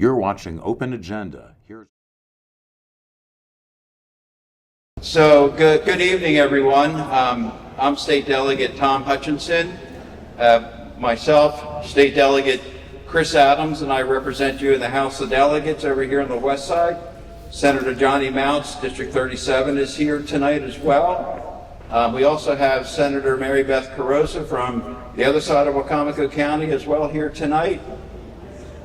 You're watching Open Agenda. So good evening, everyone. I'm State Delegate Tom Hutchinson. Myself, State Delegate Chris Adams, and I represent you in the House of Delegates over here on the west side. Senator Johnny Mounts, District 37, is here tonight as well. We also have Senator Mary Beth Carosa from the other side of Wicomico County as well here tonight.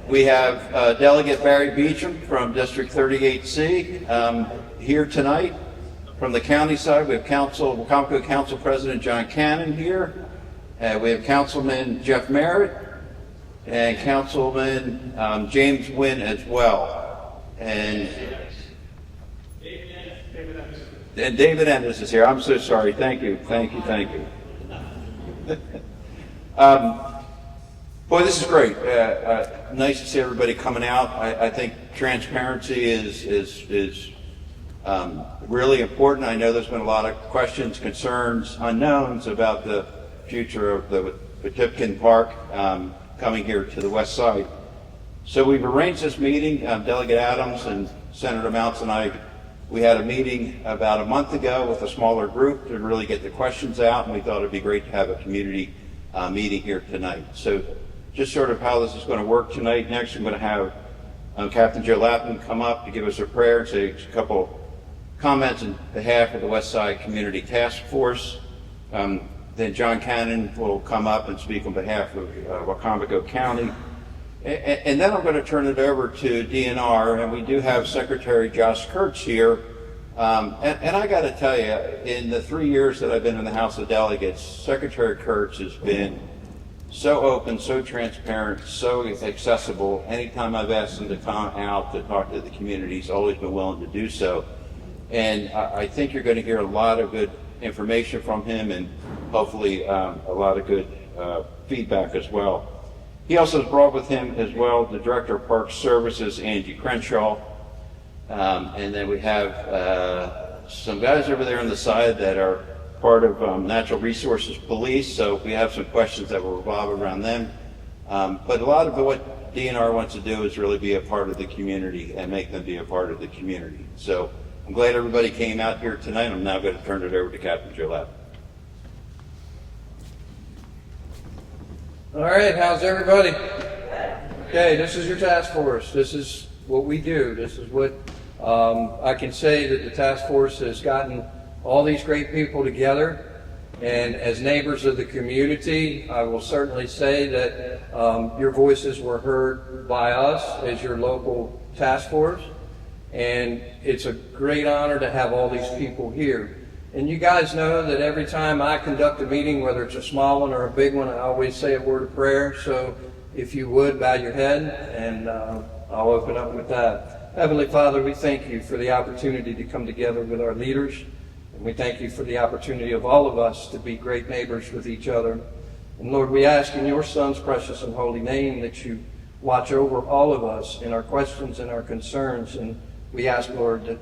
We have Delegate Barry Beecham from District 38C here tonight. From the county side, we have Wicomico Council President John Cannon here. We have Councilman Jeff Merritt and Councilman James Wynn as well. And David Ennis is here. I'm so sorry. Thank you. Boy, this is great. Nice to see everybody coming out. I think transparency is really important. I know there's been a lot of questions, concerns, unknowns about the future of the Wetipquin Park coming here to the west side. So we've arranged this meeting. Delegate Adams and Senator Mounts and I, we had a meeting about a month ago with a smaller group to really get the questions out, and we thought it'd be great to have a community meeting here tonight. So just sort of how this is going to work tonight. Next, I'm going to have Captain Joe Lappin come up to give us a prayer and say a couple comments on behalf of the West Side Community Task Force. Then John Cannon will come up and speak on behalf of Wicomico County. And then I'm going to turn it over to DNR, and we do have Secretary Josh Kurtz here. And I got to tell you, in the 3 years that I've been in the House of Delegates, Secretary Kurtz has been so open, so transparent, so accessible. Anytime I've asked him to come out to talk to the community, he's always been willing to do so. And I think you're going to hear a lot of good information from him, and hopefully a lot of good feedback as well. He also has brought with him as well the Director of Park Services, Angie Crenshaw. And then we have some guys over there on the side that are part of Natural Resources Police, so we have some questions that will revolve around them. But a lot of what DNR wants to do is really be a part of the community and make them be a part of the community. So I'm glad everybody came out here tonight. I'm now going to turn it over to Captain Joe Lappin. All right, how's everybody? Okay, this is your task force. This is what we do. This is what I can say that the task force has gotten all these great people together. And as neighbors of the community, I will certainly say that your voices were heard by us as your local task force. And it's a great honor to have all these people here. And you guys know that every time I conduct a meeting, whether it's a small one or a big one, I always say a word of prayer. So if you would, bow your head, and I'll open up with that. Heavenly Father, we thank you for the opportunity to come together with our leaders. And we thank you for the opportunity of all of us to be great neighbors with each other. And Lord, we ask in your Son's precious and holy name that you watch over all of us in our questions and our concerns. And we ask, Lord, that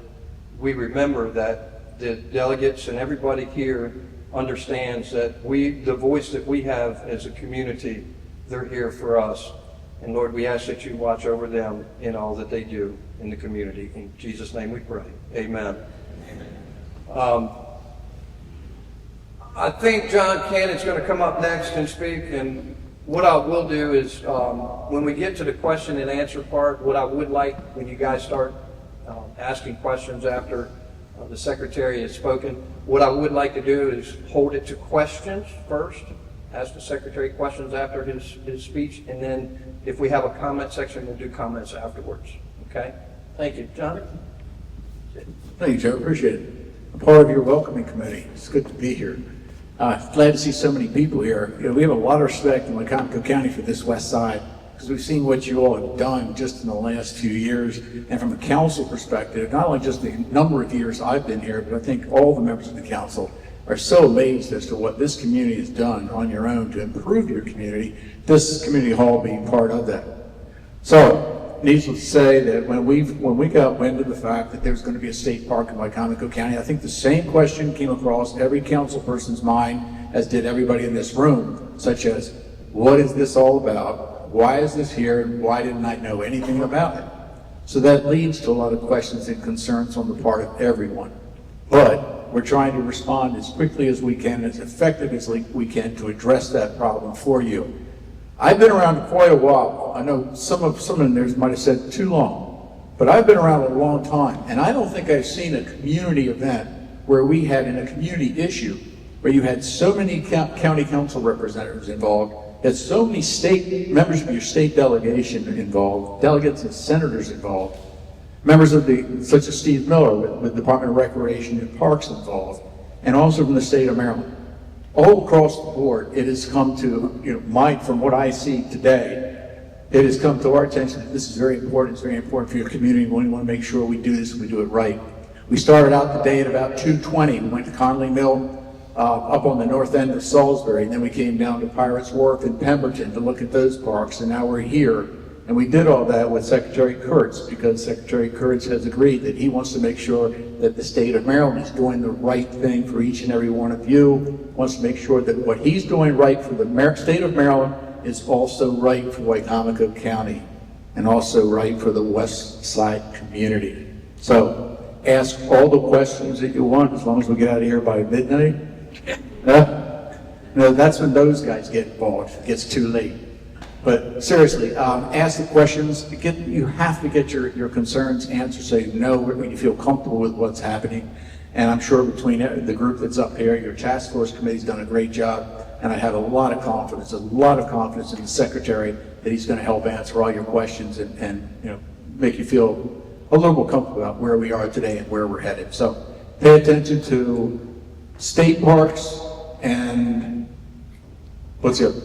we remember that the delegates and everybody here understands that the voice that we have as a community, they're here for us. And Lord, we ask that you watch over them in all that they do in the community. In Jesus' name we pray. Amen. I think John Cannon's going to come up next and speak. And what I will do is when we get to the question and answer part, what I would like when you guys start asking questions after the secretary has spoken, what I would like to do is hold it to questions first, ask the secretary questions after his speech, and then if we have a comment section, we'll do comments afterwards. Okay? Thank you. John? Thank you, Joe. Appreciate it. I'm part of your welcoming committee. It's good to be here. Glad to see so many people here. You know, we have a lot of respect in Wicomico County for this west side, because we've seen what you all have done just in the last few years. And from a council perspective, not only just the number of years I've been here, but I think all the members of the council are so amazed as to what this community has done on your own to improve your community, this community hall being part of that. So, needless to say that when we got wind of the fact that there's going to be a state park in Wicomico County, I think the same question came across every council person's mind, as did everybody in this room, such as, what is this all about? Why is this here and why didn't I know anything about it? So that leads to a lot of questions and concerns on the part of everyone. But we're trying to respond as quickly as we can, as effective as we can to address that problem for you. I've been around quite a while. I know some in there might have said too long, but I've been around a long time, and I don't think I've seen a community event where we had in a community issue where you had so many county council representatives involved, had so many state members of your state delegation involved, delegates and senators involved, members of such as Steve Miller with Department of Recreation and Parks involved, and also from the state of Maryland. All across the board, it has come to, from what I see today, it has come to our attention that this is very important. It's very important for your community. We want to make sure we do this and we do it right. We started out the day at about 2:20. We went to Conley Mill, up on the north end of Salisbury, and then we came down to Pirates Wharf and Pemberton to look at those parks, and now we're here. And we did all that with Secretary Kurtz, because Secretary Kurtz has agreed that he wants to make sure that the state of Maryland is doing the right thing for each and every one of you, wants to make sure that what he's doing right for the state of Maryland is also right for Wicomico County, and also right for the West Side community. So ask all the questions that you want, as long as we get out of here by midnight. No, that's when those guys get involved. It gets too late. But seriously, ask the questions. You have to get your concerns answered so you know when you feel comfortable with what's happening. And I'm sure between the group that's up here, your task force committee's done a great job. And I have a lot of confidence in the secretary that he's going to help answer all your questions and make you feel a little more comfortable about where we are today and where we're headed. So pay attention to state parks and what's the other?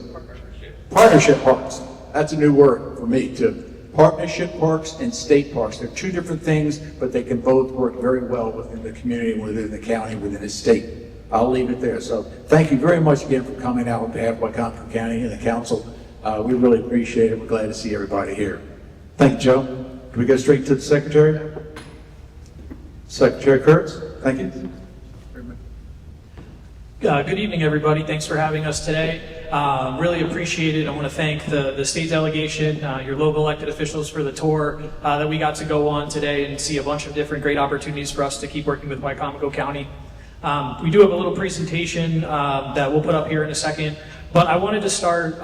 Partnership parks. That's a new word for me too. Partnership parks and state parks. They're two different things, but they can both work very well within the community, within the county, within the state. I'll leave it there. So thank you very much again for coming out on behalf of Wicomico County and the council. We really appreciate it. We're glad to see everybody here. Thank you, Joe. Can we go straight to the secretary? Secretary Kurtz, thank you. Good evening, everybody. Thanks for having us today. Really appreciate it. I want to thank the state delegation, your local elected officials for the tour that we got to go on today and see a bunch of different great opportunities for us to keep working with Wicomico County. We do have a little presentation that we'll put up here in a second, but I wanted to start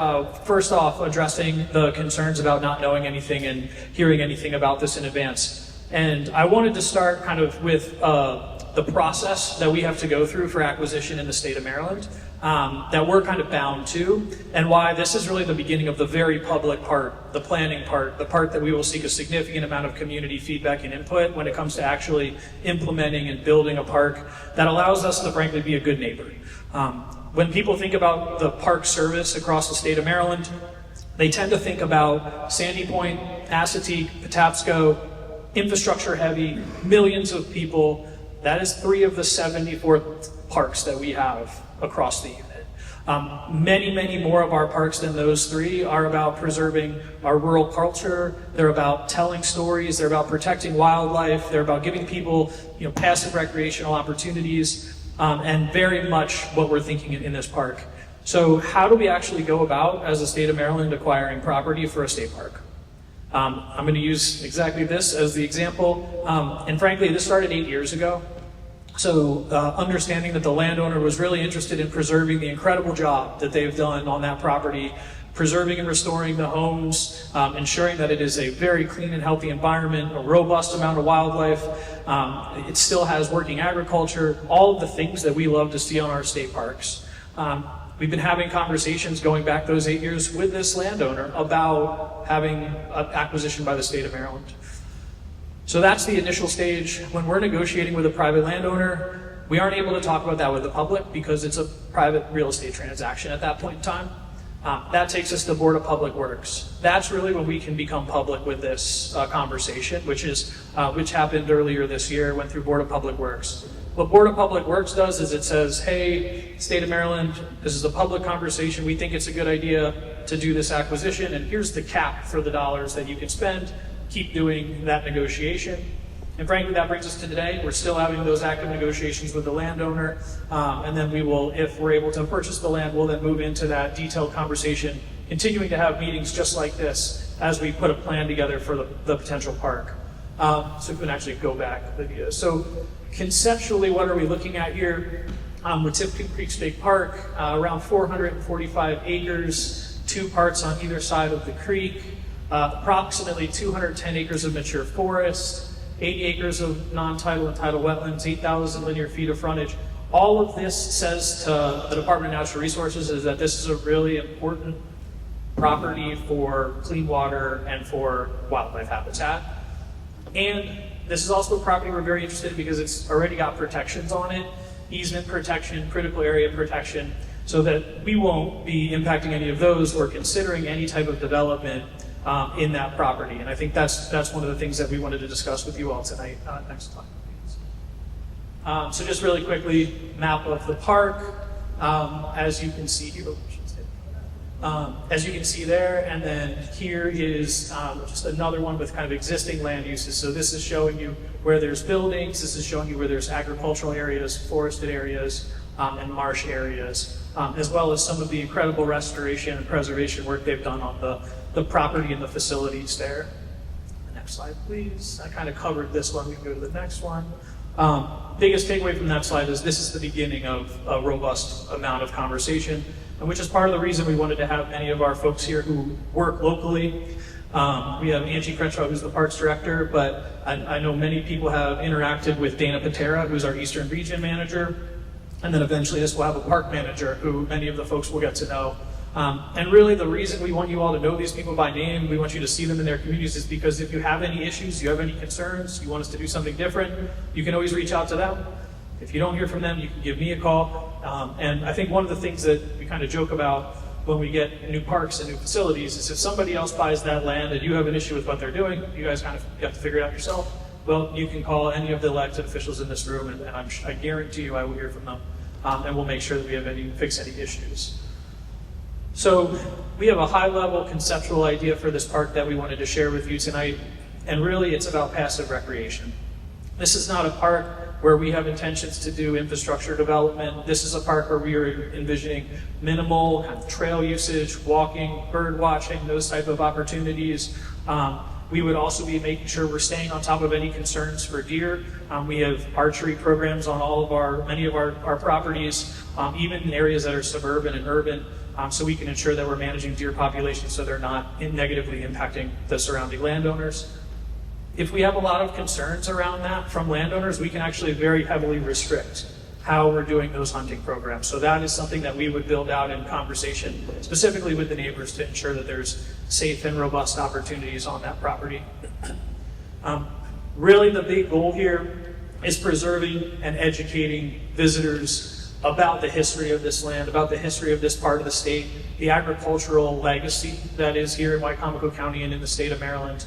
first off addressing the concerns about not knowing anything and hearing anything about this in advance. And I wanted to start kind of with the process that we have to go through for acquisition in the state of Maryland, that we're kind of bound to, and why this is really the beginning of the very public part, the planning part, the part that we will seek a significant amount of community feedback and input when it comes to actually implementing and building a park that allows us to frankly be a good neighbor. When people think about the park service across the state of Maryland, they tend to think about Sandy Point, Assateague, Patapsco, infrastructure heavy, millions of people. That is 3 of the 74 parks that we have across the unit. Many more of our parks than those 3 are about preserving our rural culture. They're about telling stories. They're about protecting wildlife. They're about giving people, passive recreational opportunities, and very much what we're thinking in this park. So how do we actually go about, as the state of Maryland, acquiring property for a state park? I'm going to use exactly this as the example. And frankly, this started 8 years ago. So understanding that the landowner was really interested in preserving the incredible job that they've done on that property, preserving and restoring the homes, ensuring that it is a very clean and healthy environment, a robust amount of wildlife. It still has working agriculture, all of the things that we love to see on our state parks. We've been having conversations going back those 8 years with this landowner about having an acquisition by the state of Maryland. So that's the initial stage. When we're negotiating with a private landowner, we aren't able to talk about that with the public because it's a private real estate transaction at that point in time. That takes us to Board of Public Works. That's really when we can become public with this conversation, which happened earlier this year, went through Board of Public Works. What Board of Public Works does is it says, hey, state of Maryland, this is a public conversation. We think it's a good idea to do this acquisition, and here's the cap for the dollars that you can spend. Keep doing that negotiation. And frankly, that brings us to today. We're still having those active negotiations with the landowner. And then we will, if we're able to purchase the land, we'll then move into that detailed conversation continuing to have meetings just like this as we put a plan together for the potential park. So we can actually go back, Lydia. So conceptually, what are we looking at here? Wetipquin Creek State Park, around 445 acres, 2 parts on either side of the creek, approximately 210 acres of mature forest, 80 acres of non-tidal and tidal wetlands, 8,000 linear feet of frontage. All of this says to the Department of Natural Resources is that this is a really important property for clean water and for wildlife habitat. And this is also a property we're very interested in because it's already got protections on it, easement protection, critical area protection, so that we won't be impacting any of those or considering any type of development in that property. And I think that's one of the things that we wanted to discuss with you all tonight. Next slide, please. So just really quickly, map of the park. As you can see here, as you can see there, and then here is just another one with kind of existing land uses. So this is showing you where there's buildings, this is showing you where there's agricultural areas, forested areas, and marsh areas, as well as some of the incredible restoration and preservation work they've done on the property and the facilities there. Next slide, please. I kind of covered this one. We can go to the next one. Biggest takeaway from that slide is this is the beginning of a robust amount of conversation, and which is part of the reason we wanted to have many of our folks here who work locally. We have Angie Crenshaw, who's the Parks Director, but I know many people have interacted with Dana Patera, who's our Eastern Region Manager, and then eventually this will have a Park Manager, who many of the folks will get to know. And really the reason we want you all to know these people by name, we want you to see them in their communities, is because if you have any issues, you have any concerns, you want us to do something different, you can always reach out to them. If you don't hear from them, you can give me a call. And I think one of the things that we kind of joke about when we get new parks and new facilities is if somebody else buys that land and you have an issue with what they're doing, you guys kind of have to figure it out yourself. Well, you can call any of the elected officials in this room, and I guarantee you I will hear from them, and we'll make sure that we have fix any issues. So we have a high-level conceptual idea for this park that we wanted to share with you tonight, and really it's about passive recreation. This is not a park where we have intentions to do infrastructure development. This is a park where we are envisioning minimal kind of trail usage, walking, bird watching, those type of opportunities. We would also be making sure we're staying on top of any concerns for deer. We have archery programs on many of our properties, even in areas that are suburban and urban, so we can ensure that we're managing deer populations so they're not negatively impacting the surrounding landowners. If we have a lot of concerns around that from landowners, we can actually very heavily restrict how we're doing those hunting programs. So that is something that we would build out in conversation, specifically with the neighbors, to ensure that there's safe and robust opportunities on that property. Really the big goal here is preserving and educating visitors about the history of this land, about the history of this part of the state, the agricultural legacy that is here in Wicomico County and in the state of Maryland.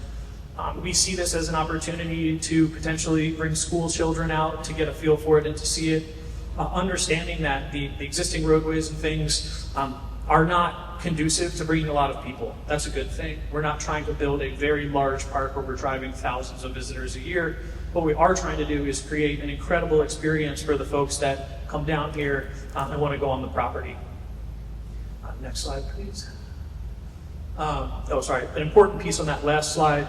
We see this as an opportunity to potentially bring school children out to get a feel for it and to see it, understanding that the existing roadways and things are not conducive to bringing a lot of people. That's a good thing. We're not trying to build a very large park where we're driving thousands of visitors a year. What we are trying to do is create an incredible experience for the folks that come down here and want to go on the property. Next slide, please. An important piece on that last slide.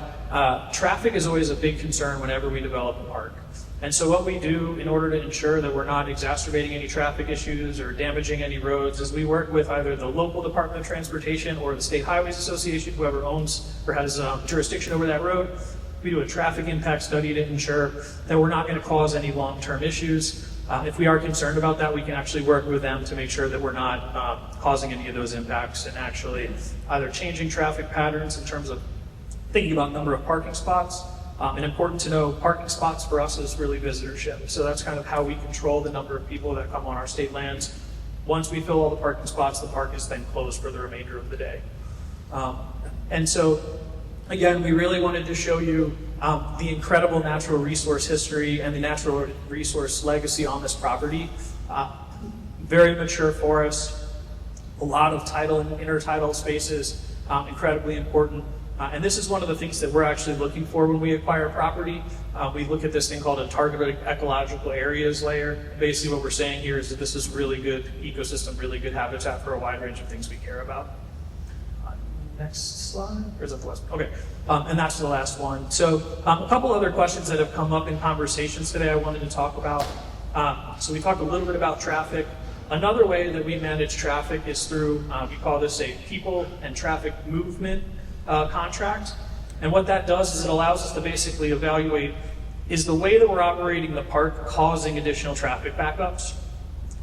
Traffic is always a big concern whenever we develop a park. And so what we do in order to ensure that we're not exacerbating any traffic issues or damaging any roads is we work with either the local Department of Transportation or the State Highways Association, whoever owns or has jurisdiction over that road. We do a traffic impact study to ensure that we're not going to cause any long-term issues. If we are concerned about that, we can actually work with them to make sure that we're not causing any of those impacts and actually either changing traffic patterns in terms of thinking about number of parking spots. And important to know, parking spots for us is really visitorship. So that's kind of how we control the number of people that come on our state lands. Once we fill all the parking spots, the park is then closed for the remainder of the day. And so, again, we really wanted to show you the incredible natural resource history and the natural resource legacy on this property. Very mature forest, a lot of tidal and intertidal spaces, incredibly important. And this is one of the things that we're actually looking for when we acquire property. We look at this thing called a targeted ecological areas layer. Basically what we're saying here is that this is really good ecosystem, really good habitat for a wide range of things we care about. Next slide, or is that the last? Okay, and that's the last one. So a couple other questions that have come up in conversations today I wanted to talk about. So we talked a little bit about traffic. Another way that we manage traffic is through, we call this a people and traffic movement contract. And what that does is it allows us to basically evaluate, is the way that we're operating the park causing additional traffic backups?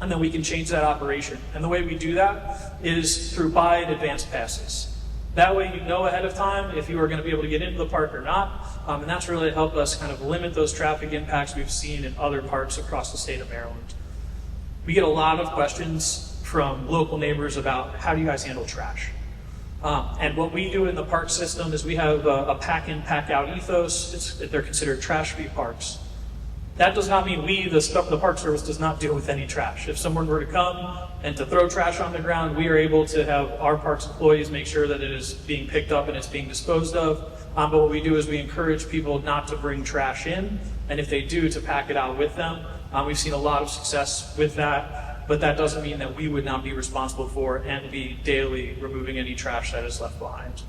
And then we can change that operation. And the way we do that is through buy advanced passes. That way you know ahead of time if you are going to be able to get into the park or not. And that's really helped us kind of limit those traffic impacts we've seen in other parks across the state of Maryland. We get a lot of questions from local neighbors about how do you guys handle trash? And what we do in the park system is we have a pack in, pack out ethos. They're considered trash-free parks. That does not mean the Park Service does not deal with any trash. If someone were to come and to throw trash on the ground, we are able to have our parks employees make sure that it is being picked up and it's being disposed of. But what we do is we encourage people not to bring trash in, and if they do, to pack it out with them. We've seen a lot of success with that, but that doesn't mean that we would not be responsible for and be daily removing any trash that is left behind.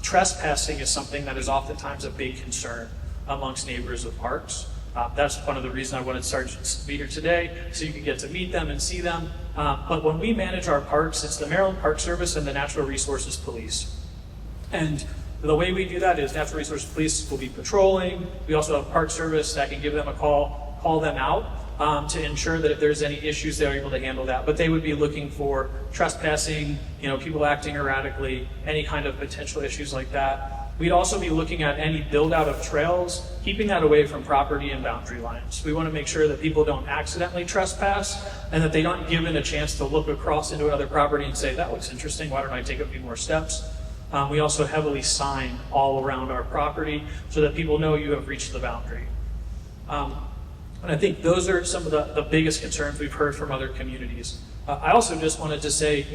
Trespassing is something that is oftentimes a big concern amongst neighbors of parks. That's one of the reasons I wanted Sergeants to be here today, so you can get to meet them and see them. But when we manage our parks, it's the Maryland Park Service and the Natural Resources Police. And the way we do that is Natural Resources Police will be patrolling. We also have Park Service that can give them a call them out to ensure that if there's any issues, they're able to handle that. But they would be looking for trespassing, people acting erratically, any kind of potential issues like that. We'd also be looking at any build out of trails, keeping that away from property and boundary lines. We want to make sure that people don't accidentally trespass and that they aren't given a chance to look across into another property and say, that looks interesting, why don't I take a few more steps? We also heavily sign all around our property so that people know you have reached the boundary. And I think those are some of the biggest concerns we've heard from other communities. I also just wanted to say,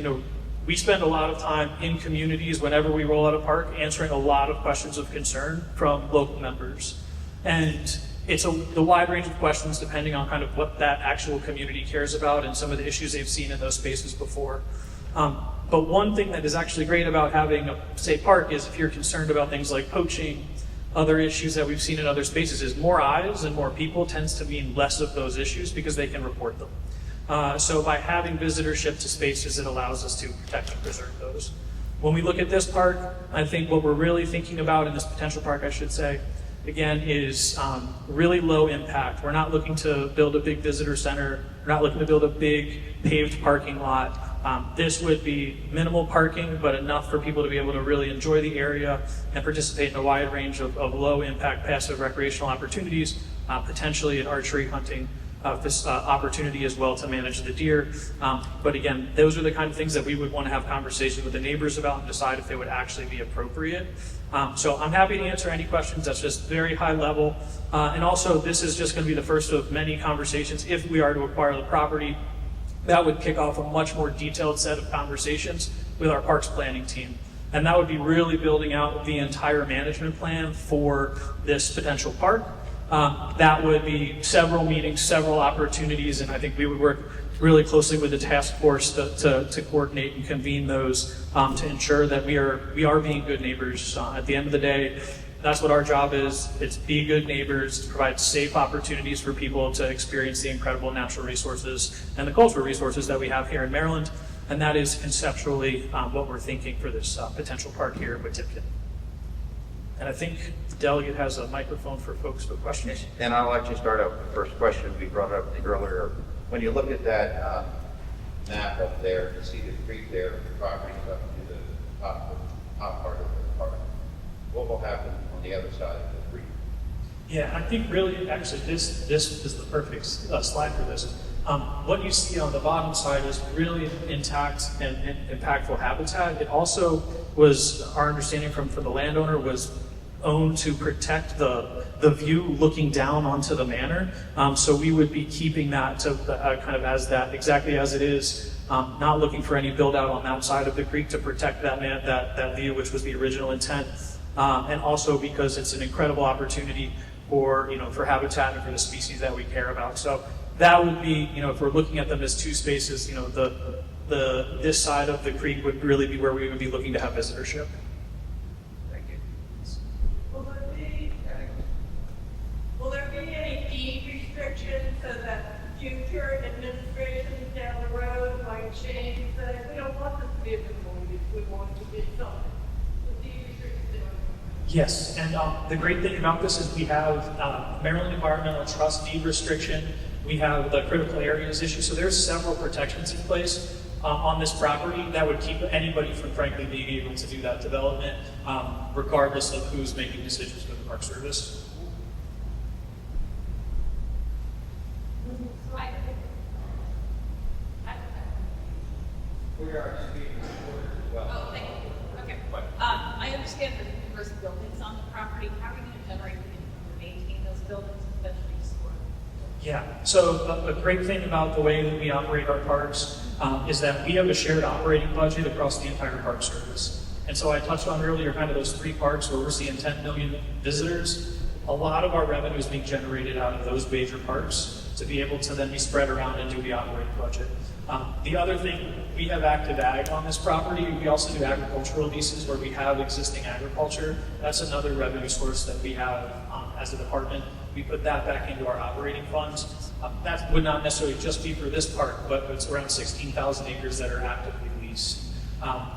we spend a lot of time in communities whenever we roll out a park answering a lot of questions of concern from local members. And it's the wide range of questions depending on kind of what that actual community cares about and some of the issues they've seen in those spaces before. But one thing that is actually great about having a state park is if you're concerned about things like poaching, other issues that we've seen in other spaces, is more eyes and more people tends to mean less of those issues because they can report them. So by having visitorship to spaces, it allows us to protect and preserve those. When we look at this park, I think what we're really thinking about in this potential park, I should say, again, is really low impact. We're not looking to build a big visitor center. We're not looking to build a big paved parking lot. This would be minimal parking, but enough for people to be able to really enjoy the area and participate in a wide range of low impact passive recreational opportunities, potentially an archery hunting this opportunity as well to manage the deer. But again, those are the kind of things that we would want to have conversations with the neighbors about and decide if they would actually be appropriate. So I'm happy to answer any questions. That's just very high level. And also, this is just going to be the first of many conversations. If we are to acquire the property, that would kick off a much more detailed set of conversations with our parks planning team. And that would be really building out the entire management plan for this potential park. That would be several meetings, several opportunities, and I think we would work really closely with the task force to coordinate and convene those to ensure that we are being good neighbors. At the end of the day, that's what our job is. It's be good neighbors, to provide safe opportunities for people to experience the incredible natural resources and the cultural resources that we have here in Maryland. And that is conceptually what we're thinking for this potential park here at Wetipquin. And I think the delegate has a microphone for folks with questions. And I'll actually start out with the first question we brought up earlier. When you look at that map up there, you see the creek there, the property up to the top part of the park. What will happen on the other side of the creek? Yeah, I think really, actually, this is the perfect slide for this. What you see on the bottom side is really intact and impactful habitat. It also was, our understanding from the landowner, was owned to protect the view looking down onto the manor. So we would be keeping that to kind of as that, exactly as it is, not looking for any build out on that side of the creek to protect that view, which was the original intent. And also because it's an incredible opportunity for habitat and for the species that we care about. So that would be, if we're looking at them as two spaces, the this side of the creek would really be where we would be looking to have visitorship. Thank you. Will there be any deed restrictions so that future administrations down the road might change that we don't want this to be a community, we want it to be something? The deed restrictions. Yes, and the great thing about this is we have Maryland Environmental Trust deed restriction. We have the critical areas issue. So there's several protections in place on this property that would keep anybody from frankly being able to do that development, regardless of who's making decisions for the Park Service. We are being recorded as well. Oh, thank you. Okay. I understand there's numerous buildings on the property. How are you going to generate the income to maintain those buildings, especially sport? Yeah, so a great thing about the way that we operate our parks is that we have a shared operating budget across the entire Park Service. And so I touched on earlier kind of those 3 parks where we're seeing 10 million visitors. A lot of our revenue is being generated out of those major parks to be able to then be spread around and do the operating budget. The other thing, we have active ag on this property. We also do agricultural leases where we have existing agriculture. That's another revenue source that we have as a department. We put that back into our operating funds. That would not necessarily just be for this park, but it's around 16,000 acres that are actively leased.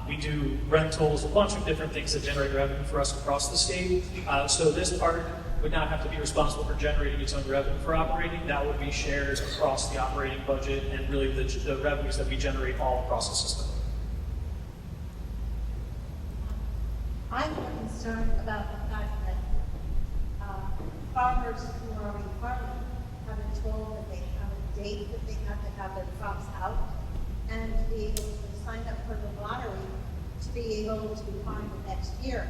We do rentals, a bunch of different things that generate revenue for us across the state. So this park would not have to be responsible for generating its own revenue for operating. That would be shared across the operating budget and really the revenues that we generate all across the system. I'm concerned about the fact that farmers who are already farming have been told that they have a date that they have to have their crops out and to be able to sign up for the lottery to be able to farm the next year.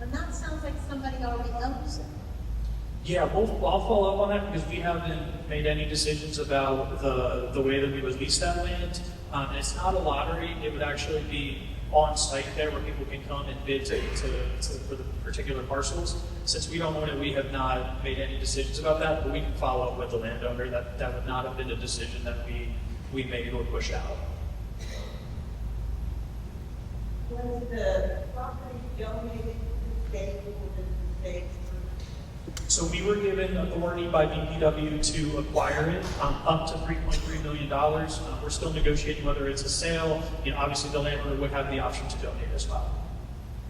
And that sounds like somebody already owns it. Yeah, I'll follow up on that because we haven't made any decisions about the way that we would lease that land. It's not a lottery. It would actually be on site there where people can come and bid for the particular parcels. Since we don't own it, we have not made any decisions about that, but we can follow up with the landowner. That would not have been a decision that we made or pushed out. Was the property donated to the state or did the state? So we were given authority by BPW to acquire it up to $3.3 million. We're still negotiating whether it's a sale. Obviously the landlord would have the option to donate as well.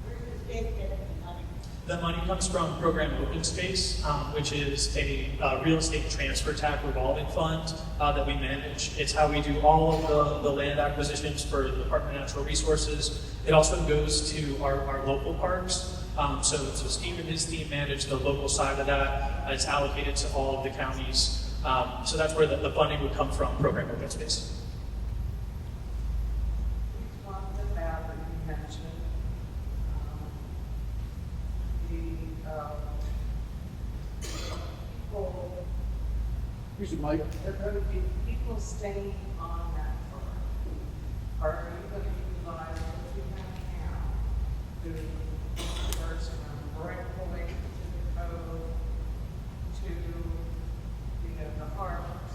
Where does the state get the money? The money comes from Program Open Space, which is a real estate transfer tax revolving fund that we manage. It's how we do all of the land acquisitions for the Department of Natural Resources. It also goes to our local parks. So Steve and his team manage the local side of that. It's allocated to all of the counties. So that's where the funding would come from, Program Open Space. One of the map that you mentioned, people, Here's your mic. there are going to be people staying on that farm. Are you going to utilize what you have now to person breakaway to the code to the harbors?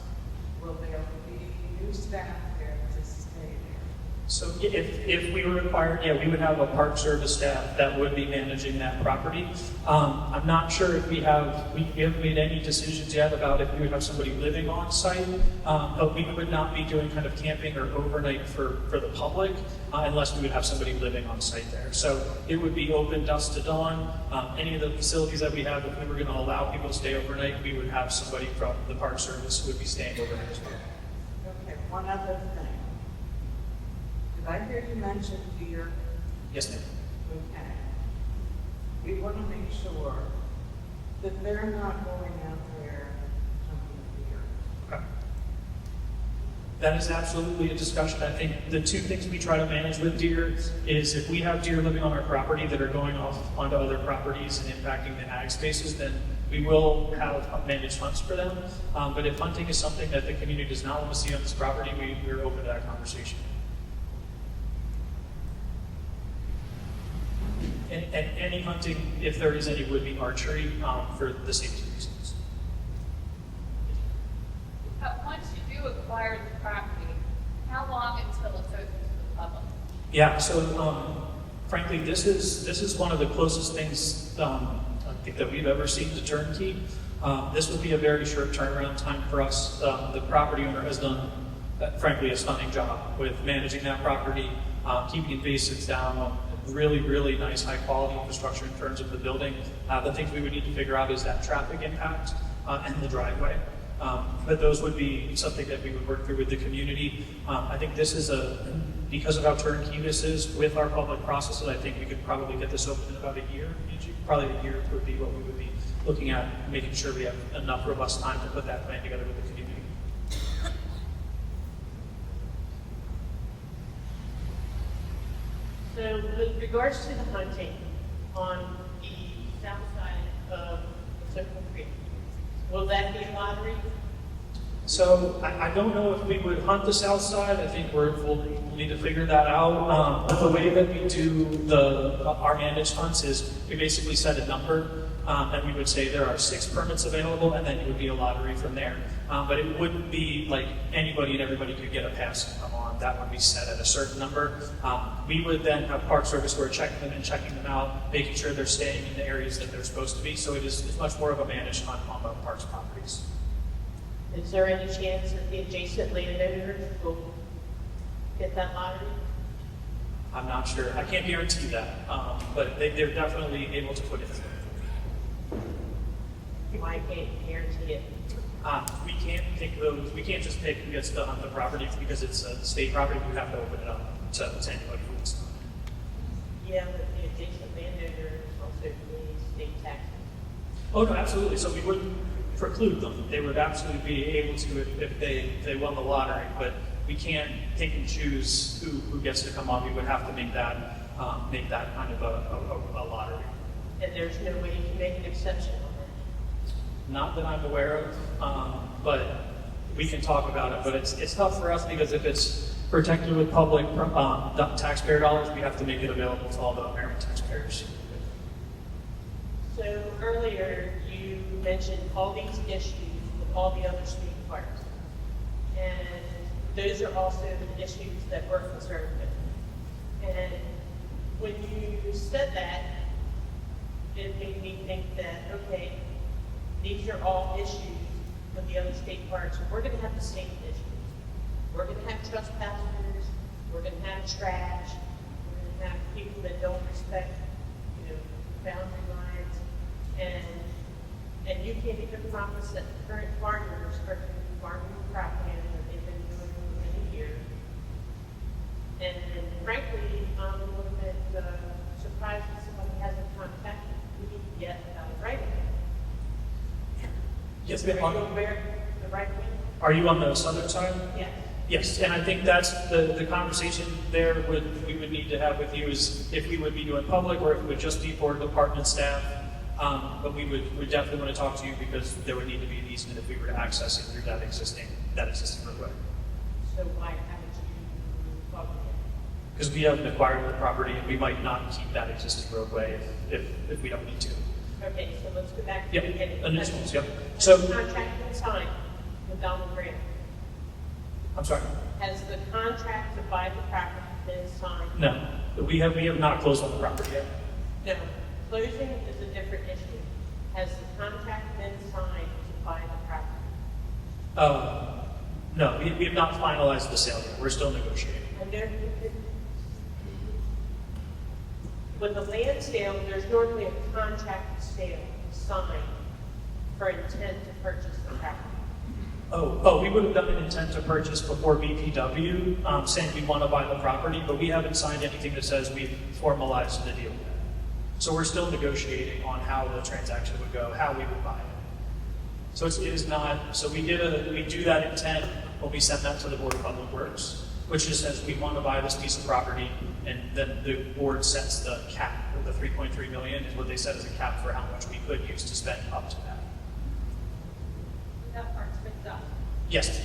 Will there be new staff there to stay there? So if we were required, yeah, we would have a Park Service staff that would be managing that property. I'm not sure if we haven't made any decisions yet about if we would have somebody living on site, but we would not be doing kind of camping or overnight for the public unless we would have somebody living on site there. So it would be open dusk to dawn. Any of the facilities that we have, if we were going to allow people to stay overnight, we would have somebody from the Park Service who would be staying overnight as well. Okay, one other thing. Did I hear you mention deer? Yes, ma'am. Okay. We want to make sure that they're not going out there hunting deer. Okay. That is absolutely a discussion. I think the two things we try to manage with deer is if we have deer living on our property that are going off onto other properties and impacting the ag spaces, then we will have managed hunts for them. But if hunting is something that the community does not want to see on this property, we're open to that conversation. And any hunting, if there is any, would be archery for the safety reasons. Once you do acquire the property, how long until it's open Yeah, so frankly, this is one of the closest things I think that we've ever seen to turnkey. This would be a very short turnaround time for us. The property owner has done, frankly, a stunning job with managing that property, keeping invasives down, really, really nice, high-quality infrastructure in terms of the building. The things we would need to figure out is that traffic impact and the driveway. But those would be something that we would work through with the community. I think this is because of how turnkey this is with our public processes, I think we could probably get this open in about a year. Probably a year would be what we would be looking at, making sure we have enough robust time to put that plan together with the community. So with regards to the hunting on the south side of Circle Creek, will that be a lottery? So I don't know if we would hunt the south side. I think we'll need to figure that out. But the way that we do our managed hunts is we basically set a number, and we would say there are 6 permits available, and then it would be a lottery from there. But it wouldn't be like anybody and everybody could get a pass to come on. That would be set at a certain number. We would then have Park Service who are checking them and checking them out, making sure they're staying in the areas that they're supposed to be. So it's much more of a managed hunt on the parks properties. Is there any chance that the adjacent landowners will get that lottery? I'm not sure. I can't guarantee that, but they're definitely able to put it through. Why can't you guarantee it? We can't pick those. We can't just pick who gets to hunt the property because it's a state property. We have to open it up to anybody who wants to. Yeah, but the adjacent landowners also pay state taxes. Oh no, absolutely. So we wouldn't preclude them. They would absolutely be able to if they won the lottery, but we can't pick and choose who gets to come on. We would have to make that kind of a lottery. And there's no way you can make an exception on that? Not that I'm aware of, but we can talk about it. But it's tough for us because if it's protected with public taxpayer dollars, we have to make it available to all the American taxpayers. So earlier, you mentioned all these issues with all the other state parks. And those are also the issues that we're concerned with. And when you said that, it made me think that, okay, these are all issues with the other state parks. We're going to have the same issues. We're going to have trespassers. We're going to have trash. We're going to have people that don't respect, boundary lines. And you can't even promise that the current farmers are going to be farming cropland that they've been doing for many years. And frankly, I'm a little bit surprised that somebody hasn't contacted me yet about it right away. Yes, Are you aware of the right wing? Are you on the southern side? Yes. Yes, and I think that's the conversation there we would need to have with you is if we would be doing public or if it would just be for department staff. But we definitely want to talk to you because there would need to be an easement if we were to access it through that existing roadway. So why haven't you talked to him? Because we haven't acquired the property and we might not keep that existing roadway if we don't need to. Okay, so let's go back to the Yep, beginning. initials, yep. Has So, the contract been signed with Donald Graham? I'm sorry, Has the contract to buy the property been signed? no, we have not closed on the property yet. No, closing is a different issue. Has the contract been signed to buy the property? No, we have not finalized the sale yet. We're still negotiating. And with the land sale, there's normally a contract sale signed for intent to purchase the property. Oh, we would have done an intent to purchase before BPW, saying we want to buy the property, but we haven't signed anything that says we've formalized the deal yet. So we're still negotiating on how the transaction would go, how we would buy it. So it is not, so we do that intent when we send that to the Board of Public Works, which just says we want to buy this piece of property, and then the board sets the cap, or the 3.3 million is what they said as a cap for how much we could use to spend up to that. That part's been done. Yes.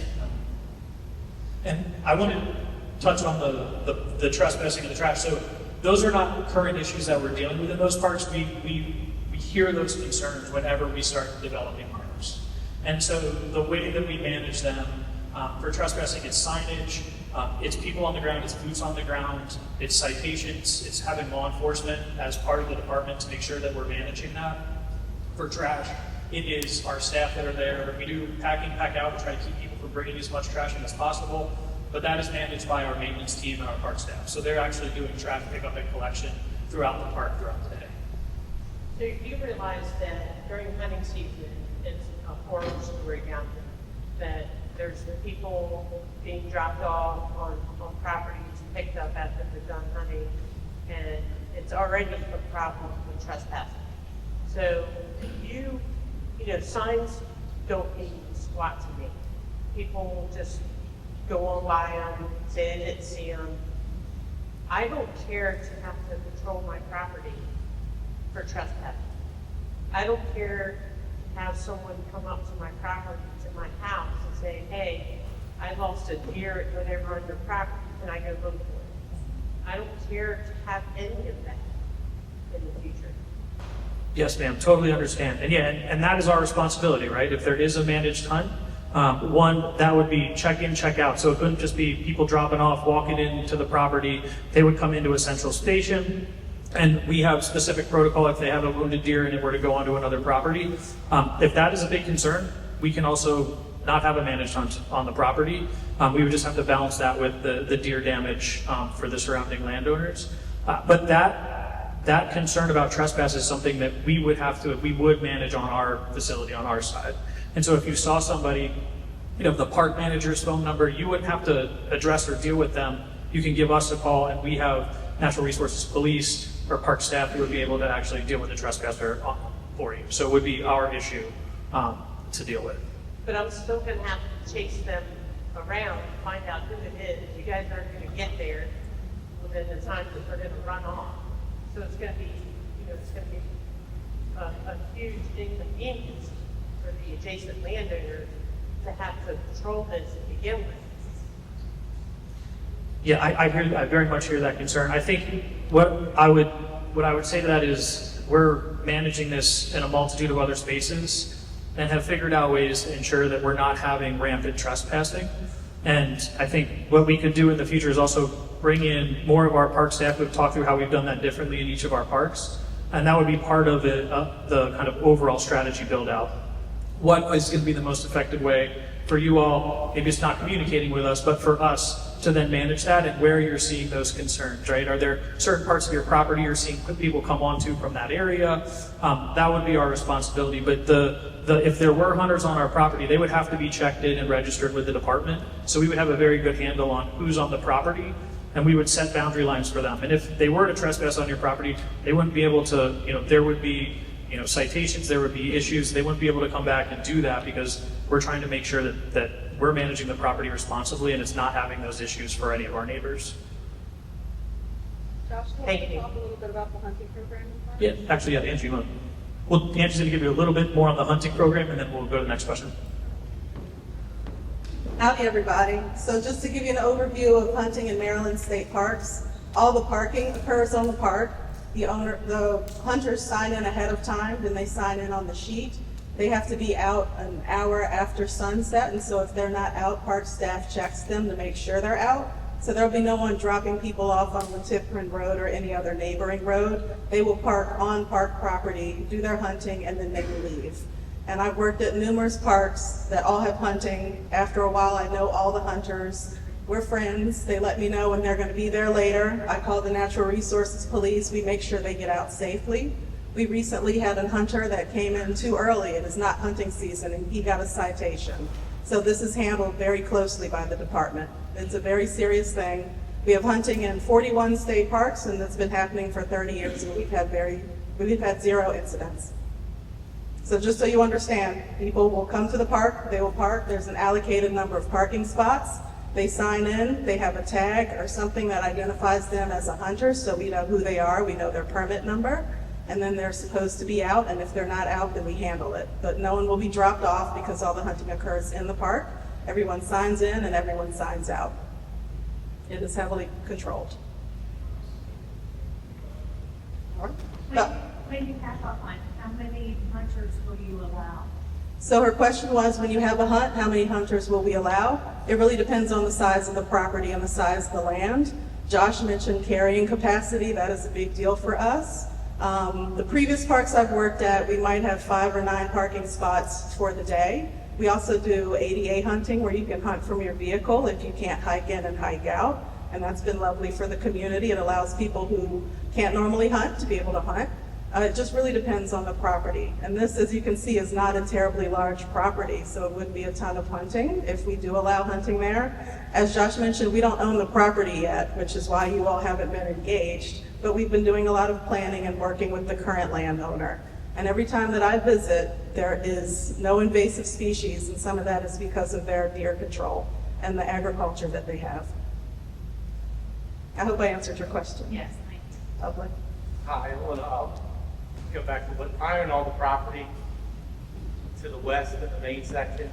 And I want to touch on the trespassing and the trash. So those are not current issues that we're dealing with in those parks. We hear those concerns whenever we start developing parks. And so the way that we manage them, for trespassing, it's signage, It's people on the ground, it's boots on the ground, it's citations, it's having law enforcement as part of the department to make sure that we're managing that. For trash, it is our staff that are there. We do pack in, pack out, and try to keep people from bringing as much trash in as possible, but that is managed by our maintenance team and our park staff. So they're actually doing trash pickup and collection throughout the park throughout the day. So you realize that during hunting season, it's a horror story down there, that there's people being dropped off on properties, picked up after they're done hunting, and it's already a problem with trespassing. So you know, signs don't mean squat to me. People just go on by them, say they didn't see them. I don't care to have to patrol my property for trespassing. I don't care to have someone come up to my property, to my house, and say, hey, I lost a deer or whatever on your property, and I go look for it. I don't care to have any of that in the future. Yes, ma'am, totally understand. And yeah, and that is our responsibility, right? If there is a managed hunt, one, that would be check in, check out. So it couldn't just be people dropping off, walking into the property. They would come into a central station, and we have specific protocol if they have a wounded deer and it were to go onto another property. If that is a big concern, we can also not have a managed hunt on the property. We would just have to balance that with the deer damage for the surrounding landowners. But that concern about trespass is something that we would manage on our facility, on our side. And so if you saw somebody, you know, the park manager's phone number, you wouldn't have to address or deal with them. You can give us a call, and we have natural resources police or park staff who would be able to actually deal with the trespasser for you. So it would be our issue to deal with. But I'm still gonna have to chase them around, find out who it is. You guys aren't gonna get there within the time that they're gonna run off. So it's gonna be, you know, it's gonna be a huge inconvenience for the adjacent landowners to have to patrol this to begin with. Yeah, I very much hear that concern. I think what I would say to that is we're managing this in a multitude of other spaces and have figured out ways to ensure that we're not having rampant trespassing. And I think what we could do in the future is also bring in more of our park staff who have talked through how we've done that differently in each of our parks. And that would be part of it, the kind of overall strategy build out. What is going to be the most effective way for you all, maybe it's not communicating with us, but for us to then manage that and where you're seeing those concerns, right? Are there certain parts of your property you're seeing people come onto from that area? That would be our responsibility. But if there were hunters on our property, they would have to be checked in and registered with the department. So we would have a very good handle on who's on the property, and we would set boundary lines for them. And if they were to trespass on your property, they wouldn't be able to, you know, there would be, you know, citations, there would be issues. They wouldn't be able to come back and do that because we're trying to make sure that we're managing the property responsibly and it's not having those issues for any of our neighbors. Josh, Thank can you you. talk a little bit about the hunting program? Yeah, actually, yeah, Angie, well, Angie's going to give you a little bit more on the hunting program, and then we'll go to the next question. Howdy, everybody. So just to give you an overview of hunting in Maryland state parks, all the parking occurs on the park. The hunters sign in ahead of time, then they sign in on the sheet. They have to be out an hour after sunset, and so if they're not out, park staff checks them to make sure they're out. So there'll be no one dropping people off on Wetipquin Road or any other neighboring road. They will park on park property, do their hunting, and then they will leave. And I've worked at numerous parks that all have hunting. After a while, I know all the hunters. We're friends. They let me know when they're going to be there later. I call the natural resources police. We make sure they get out safely. We recently had a hunter that came in too early. It is not hunting season, and he got a citation. So this is handled very closely by the department. It's a very serious thing. We have hunting in 41 state parks, and it's been happening for 30 years, and we've had 0 incidents. So just so you understand, people will come to the park, they will park, there's an allocated number of parking spots, they sign in, they have a tag or something that identifies them as a hunter, so we know who they are, we know their permit number, and then they're supposed to be out, and if they're not out, then we handle it. But no one will be dropped off because all the hunting occurs in the park. Everyone signs in and everyone signs out. It is heavily controlled. When you pass off hunt, how many hunters will you allow? So her question was, when you have a hunt, how many hunters will we allow? It really depends on the size of the property and the size of the land. Josh mentioned carrying capacity. That is a big deal for us. The previous parks I've worked at, we might have 5 or 9 parking spots for the day. We also do ADA hunting, where you can hunt from your vehicle if you can't hike in and hike out. And that's been lovely for the community. It allows people who can't normally hunt to be able to hunt. It just really depends on the property. And this, as you can see, is not a terribly large property, so it would be a ton of hunting if we do allow hunting there. As Josh mentioned, we don't own the property yet, which is why you all haven't been engaged, but we've been doing a lot of planning and working with the current landowner. And every time that I visit, there is no invasive species, and some of that is because of their deer control and the agriculture that they have. I hope I answered your question. Yes, thanks. Lovely. Hi, I want to go back to what I own all the property to the west of the main section.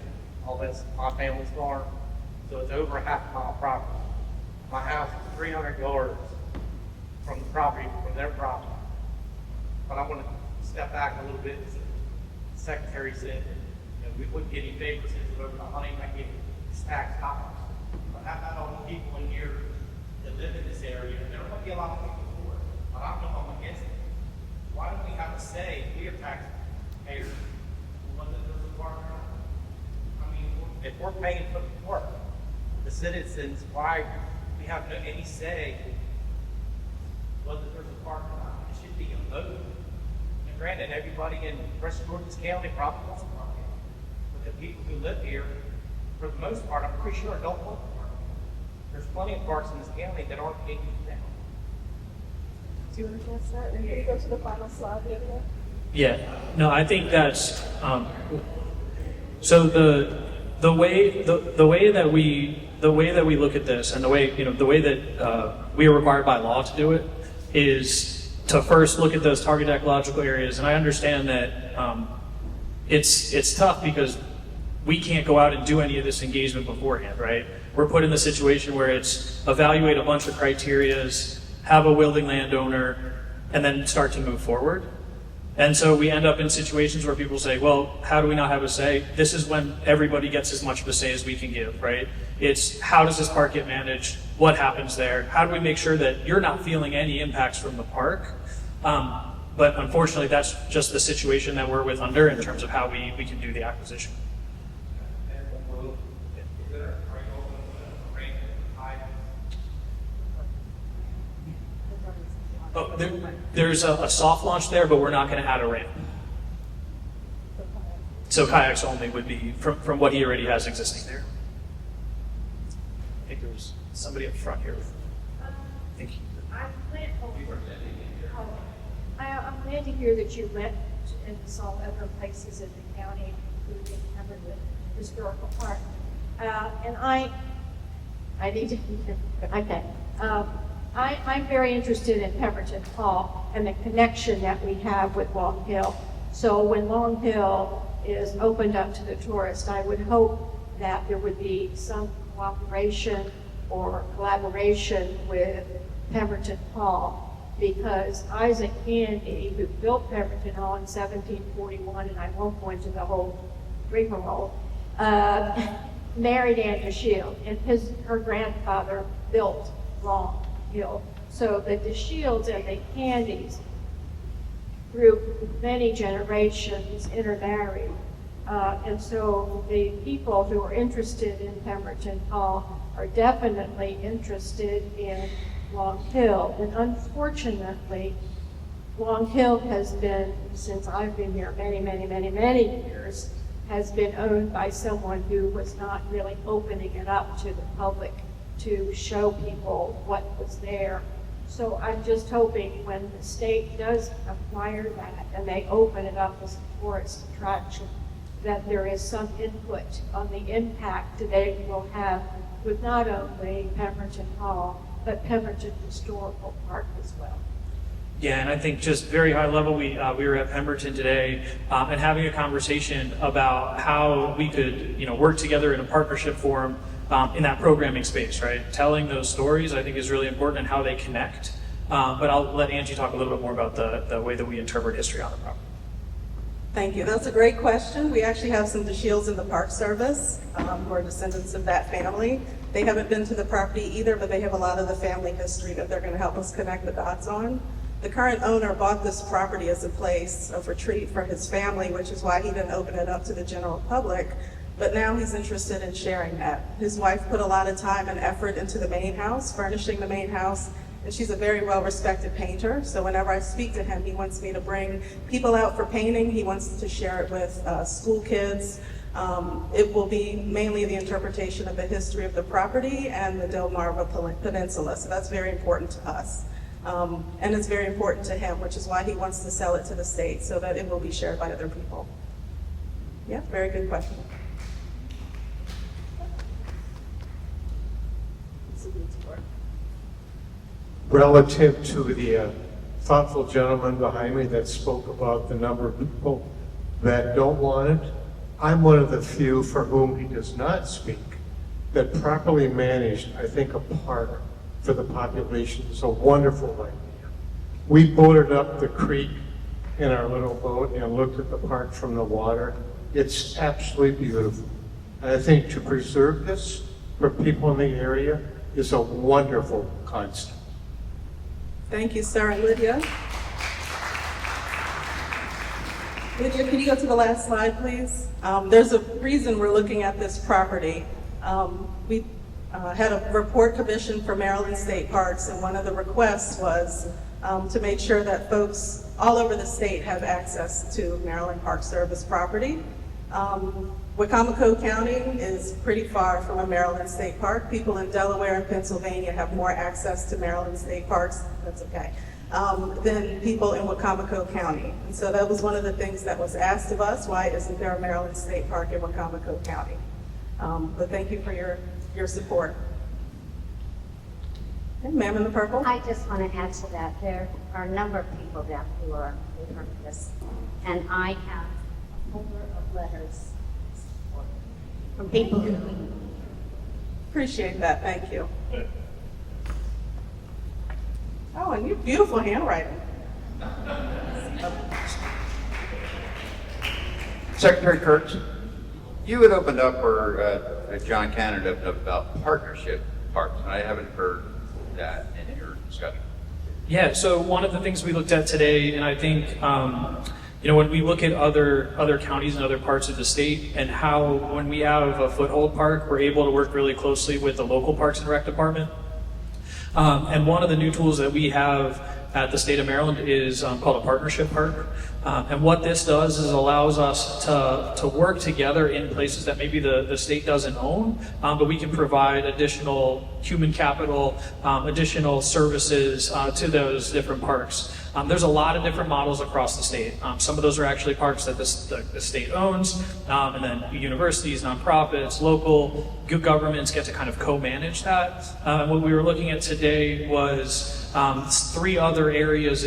All that's my family's farm. So it's over a half-mile property. My house is 300 yards from the property, from their property. But I want to step back a little bit. As the secretary said, we wouldn't get any favoritism over the hunting. I get tax dollars. But how about all the people in here that live in this area? There are going to be a lot of people for it, but I don't know if I'm against it. Why don't we have a say, we are taxpayers, whether there's a park or not? I mean, if we're paying for the park, the citizens, why we have any say whether there's a park or not? It should be a vote. And granted, everybody in West Georgia County probably wants a park. But the people who live here, for the most part, I'm pretty sure don't want a park. There's plenty of parks in this county that aren't being used now. Do you want to address that? And can you go to the final slide, Vivian? Yeah, no, I think that's, so the way that we look at this, and the way that we are required by law to do it, is to first look at those target ecological areas. And I understand that it's tough because we can't go out and do any of this engagement beforehand, right? We're put in the situation where it's evaluate a bunch of criterias, have a willing landowner, and then start to move forward. And so we end up in situations where people say, well, how do we not have a say? This is when everybody gets as much of a say as we can give, right? It's how does this park get managed? What happens there? How do we make sure that you're not feeling any impacts from the park? But unfortunately, that's just the situation that we're with under in terms of how we can do the acquisition. Oh, there's a soft launch there, but we're not going to add a ramp. So kayaks only would be from what he already has existing there. I think there was somebody up front here. Thank you. I'm glad to hear that you went and saw other places in the county, including Pemberton Historical Park. And I need to, okay. I'm very interested in Pemberton Hall and the connection that we have with Long Hill. So when Long Hill is opened up to the tourist, I would hope that there would be some cooperation or collaboration with Pemberton Hall, because Isaac Handy, who built Pemberton Hall in 1741, and I won't go into the whole rigmarole, married Anne DeShield, and her grandfather built Long Hill. So the DeShields and the Handys, through many generations, intermarried. And so the people who are interested in Pemberton Hall are definitely interested in Long Hill. And unfortunately, Long Hill has been, since I've been here many years, has been owned by someone who was not really opening it up to the public to show people what was there. So I'm just hoping when the state does acquire that and they open it up as a tourist attraction, that there is some input on the impact they will have with not only Pemberton Hall, but Pemberton Historical Park as well. Yeah, and I think just very high level, we were at Pemberton today and having a conversation about how we could work together in a partnership forum in that programming space, right? Telling those stories, I think, is really important and how they connect. But I'll let Angie talk a little bit more about the way that we interpret history on the property. Thank you. That's a great question. We actually have some DeShields in the Park Service who are descendants of that family. They haven't been to the property either, but they have a lot of the family history that they're going to help us connect the dots on. The current owner bought this property as a place of retreat for his family, which is why he didn't open it up to the general public. But now he's interested in sharing that. His wife put a lot of time and effort into the main house, furnishing the main house, and she's a very well-respected painter. So whenever I speak to him, he wants me to bring people out for painting. He wants to share it with school kids. It will be mainly the interpretation of the history of the property and the Delmarva Peninsula. So that's very important to us. And it's very important to him, which is why he wants to sell it to the state so that it will be shared by other people. Yeah, very good question. Relative to the thoughtful gentleman behind me that spoke about the number of people that don't want it, I'm one of the few for whom he does not speak, that properly managed, I think a park for the population is a wonderful idea. We boated up the creek in our little boat and looked at the park from the water. It's absolutely beautiful. And I think to preserve this for people in the area is a wonderful concept. Thank you, sir. And Lydia? Lydia, can you go to the last slide, please? There's a reason we're looking at this property. We had a report commissioned for Maryland State Parks, and one of the requests was to make sure that folks all over the state have access to Maryland Park Service property. Wicomico County is pretty far from a Maryland State Park. People in Delaware and Pennsylvania have more access to Maryland State Parks, that's okay, than people in Wicomico County. And so that was one of the things that was asked of us, why isn't there a Maryland State Park in Wicomico County? But thank you for your support. Okay, ma'am in the purple. I just want to add to that. There are a number of people that who are in front of this, and I have a folder of letters from people who Appreciate that, thank you. Oh, and you beautiful handwriting. Secretary Kurtz, you had opened up, or John Cannon opened up about partnership parks, and I haven't heard that in your discussion. Yeah, so one of the things we looked at today, and I think, when we look at other counties and other parts of the state, and how when we have a foothold park, we're able to work really closely with the local Parks and Rec department. And one of the new tools that we have at the state of Maryland is called a partnership park. And what this does is allows us to work together in places that maybe the state doesn't own, but we can provide additional human capital, additional services to those different parks. There's a lot of different models across the state. Some of those are actually parks that the state owns, and then universities, nonprofits, local good governments get to kind of co-manage that. And what we were looking at today was 3 other areas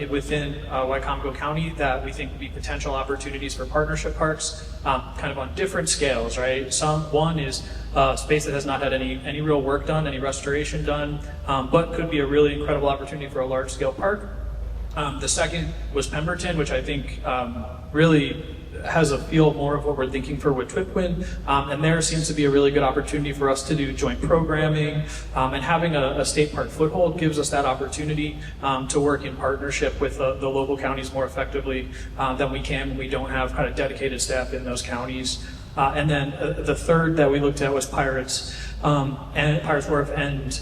within Wicomico County that we think would be potential opportunities for partnership parks, kind of on different scales, right? One is a space that has not had any real work done, any restoration done, but could be a really incredible opportunity for a large-scale park. The second was Pemberton, which I think really has a feel more of what we're thinking for Wetipquin, and there seems to be a really good opportunity for us to do joint programming, and having a state park foothold gives us that opportunity to work in partnership with the local counties more effectively than we can when we don't have kind of dedicated staff in those counties. And then the third that we looked at was Pirates. And Pirates Wharf, and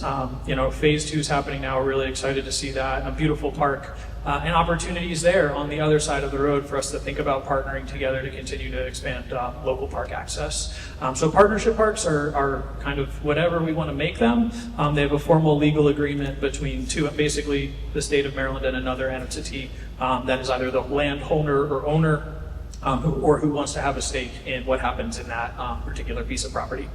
phase 2 is happening now. We're really excited to see that. A beautiful park, and opportunities there on the other side of the road for us to think about partnering together to continue to expand local park access. So partnership parks are kind of whatever we want to make them. They have a formal legal agreement between basically the state of Maryland and another entity that is either the landholder or owner, or who wants to have a stake in what happens in that particular piece of property.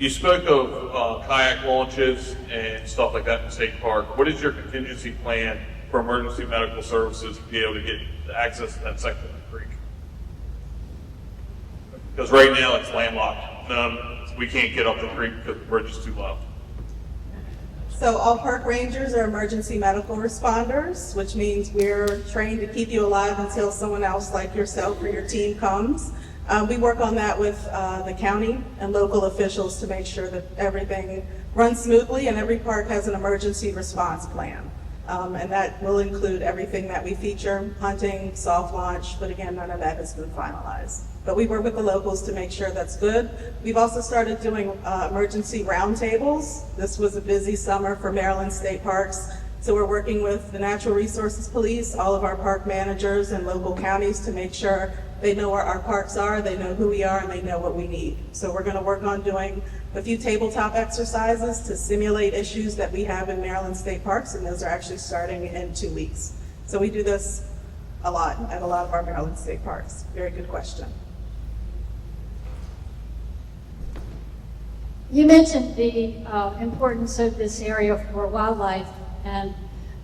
You spoke of kayak launches and stuff like that in the state park. What is your contingency plan for emergency medical services to be able to get access to that section of the creek? Because right now it's landlocked. We can't get up the creek because the bridge is too low. So all park rangers are emergency medical responders, which means we're trained to keep you alive until someone else like yourself or your team comes. We work on that with the county and local officials to make sure that everything runs smoothly, and every park has an emergency response plan. And that will include everything that we feature, hunting, soft launch, but again, none of that has been finalized. But we work with the locals to make sure that's good. We've also started doing emergency roundtables. This was a busy summer for Maryland State Parks. So we're working with the Natural Resources Police, all of our park managers and local counties to make sure they know where our parks are, they know who we are, and they know what we need. So we're gonna work on doing a few tabletop exercises to simulate issues that we have in Maryland State Parks, and those are actually starting in 2 weeks. So we do this a lot at a lot of our Maryland State Parks. Very good question. You mentioned the importance of this area for wildlife, and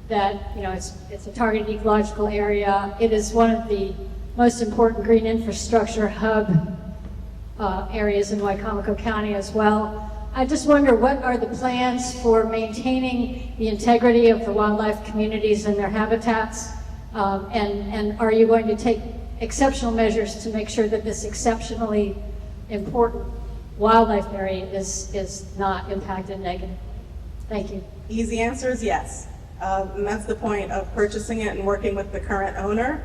that it's a targeted ecological area. It is one of the most important green infrastructure hub areas in Wicomico County as well. I just wonder, what are the plans for maintaining the integrity of the wildlife communities and their habitats? And are you going to take exceptional measures to make sure that this exceptionally important wildlife area is not impacted negatively? Thank you. Easy answer is yes. And that's the point of purchasing it and working with the current owner.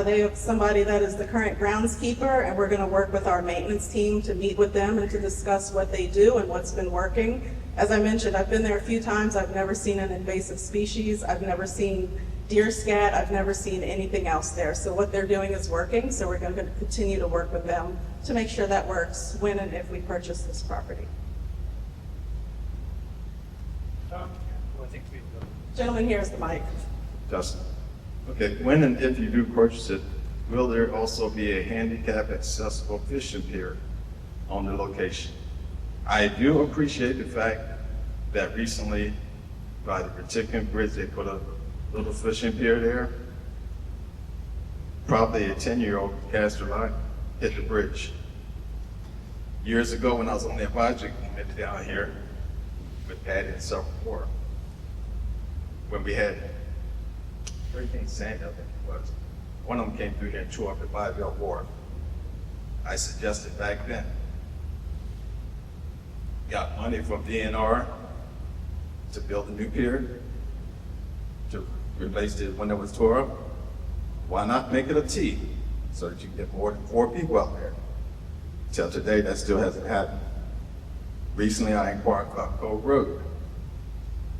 They have somebody that is the current groundskeeper, and we're going to work with our maintenance team to meet with them and to discuss what they do and what's been working. As I mentioned, I've been there a few times. I've never seen an invasive species. I've never seen deer scat. I've never seen anything else there. So what they're doing is working, so we're going to continue to work with them to make sure that works when and if we purchase this property. Gentleman, here's the mic. Justin. Okay, when and if you do purchase it, will there also be a handicap accessible fishing pier on the location? I do appreciate the fact that recently by the Wetipquin Bridge, they put a little fishing pier there. Probably a 10-year-old cast their line, hit the bridge. Years ago when I was on the advisory committee down here with Patty and several more, when we had Hurricane Sandy, I think it was, one of them came through here and tore up the Bible Wharf. I suggested back then, got money from DNR to build a new pier to replace the one that was tore up. Why not make it a T so that you can get more than 4 people out there? Till today, that still hasn't happened. Recently, I inquired about Cove Road.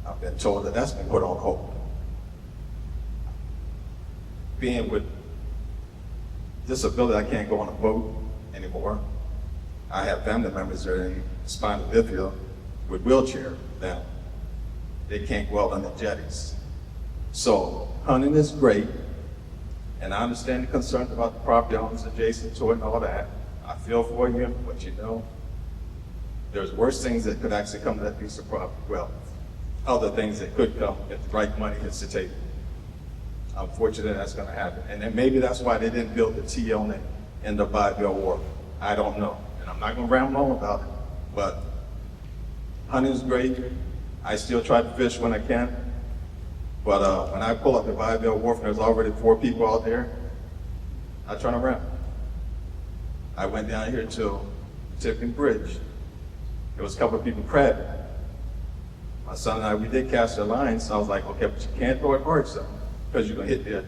I've been told that that's been put on hold. Being with disability, I can't go on a boat anymore. I have family members that are in spinal bifida with wheelchair now. They can't go out on the jetties. So hunting is great, and I understand the concerns about the property owners adjacent to it and all that. I feel for you, but you know, there's worse things that could actually come to that piece of property. Well, other things that could come if the right money hits the table. Unfortunately, that's going to happen. And then maybe that's why they didn't build the T on it in the Bible Wharf. I don't know. And I'm not going to ramble on about it, but hunting is great. I still try to fish when I can. But when I pull up the Bible Wharf and there's already 4 people out there, I turn around. I went down here to Wetipquin Bridge. There was a couple of people crabbing. My son and I, we did cast our lines, so I was like, okay, but you can't throw it hard, son, because you're gonna hit the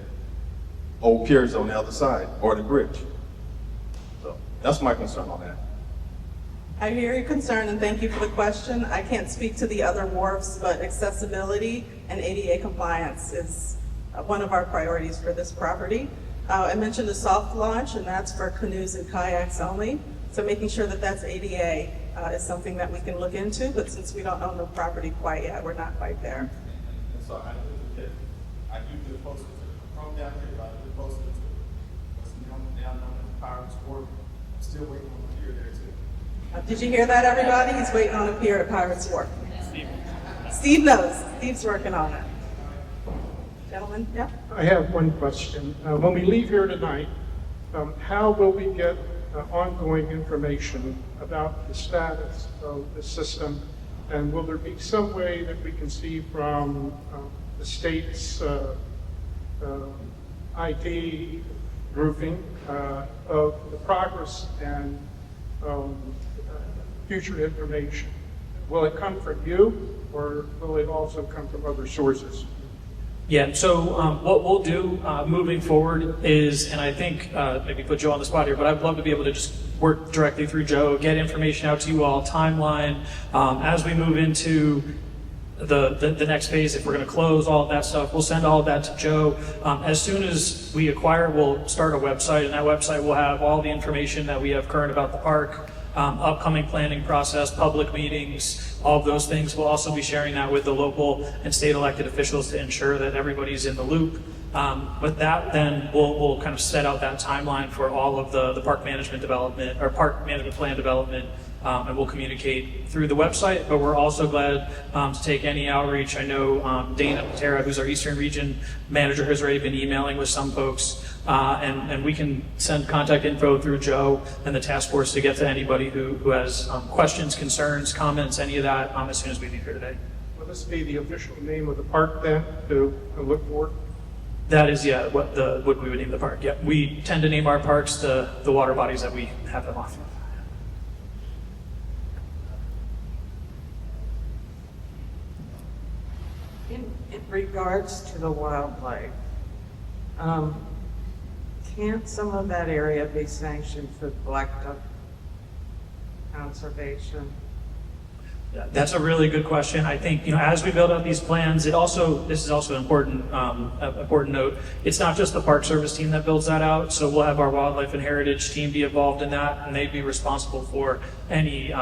old piers on the other side, or the bridge. So that's my concern on that. I hear your concern and thank you for the question. I can't speak to the other wharfs, but accessibility and ADA compliance is one of our priorities for this property. I mentioned a soft launch, and that's for canoes and kayaks only. So making sure that that's ADA is something that we can look into, but since we don't own the property quite yet, we're not quite there. And so I do the posted from down here, but I do the posted to what's now known as Pirates Wharf. I'm still waiting on the pier there too. Did you hear that, everybody? He's waiting on a pier at Pirates Wharf. Steve knows. Steve's working on it. Gentlemen, yeah? I have one question. When we leave here tonight, how will we get ongoing information about the status of the system And will there be some way that we can see from the state's IT grouping of the progress and future information? Will it come from you, or will it also come from other sources? Yeah, so what we'll do moving forward is, and I think maybe put Joe on the spot here, but I'd love to be able to just work directly through Joe, get information out to you all, timeline, as we move into the next phase. If we're going to close all of that stuff, we'll send all of that to Joe. As soon as we acquire, we'll start a website, and that website will have all the information that we have current about the park, upcoming planning process, public meetings, all of those things. We'll also be sharing that with the local and state elected officials to ensure that everybody's in the loop. With that, then we'll kind of set out that timeline for all of the park management development, or park management plan development, and we'll communicate through the website. But we're also glad to take any outreach. I know Dana Patera, who's our Eastern Region manager, has already been emailing with some folks, and we can send contact info through Joe and the task force to get to anybody who has questions, concerns, comments, any of that, as soon as we leave here today. Will this be the official name of the park then to look for? That is, yeah, what we would name the park. Yeah, we tend to name our parks the water bodies that we have them off of. In regards to the wildlife, can't some of that area be sanctioned for black duck conservation? That's a really good question. I think, as we build out these plans, this is also an important note. It's not just the Park Service team that builds that out. So we'll have our Wildlife and Heritage team be involved in that, and they'd be responsible for any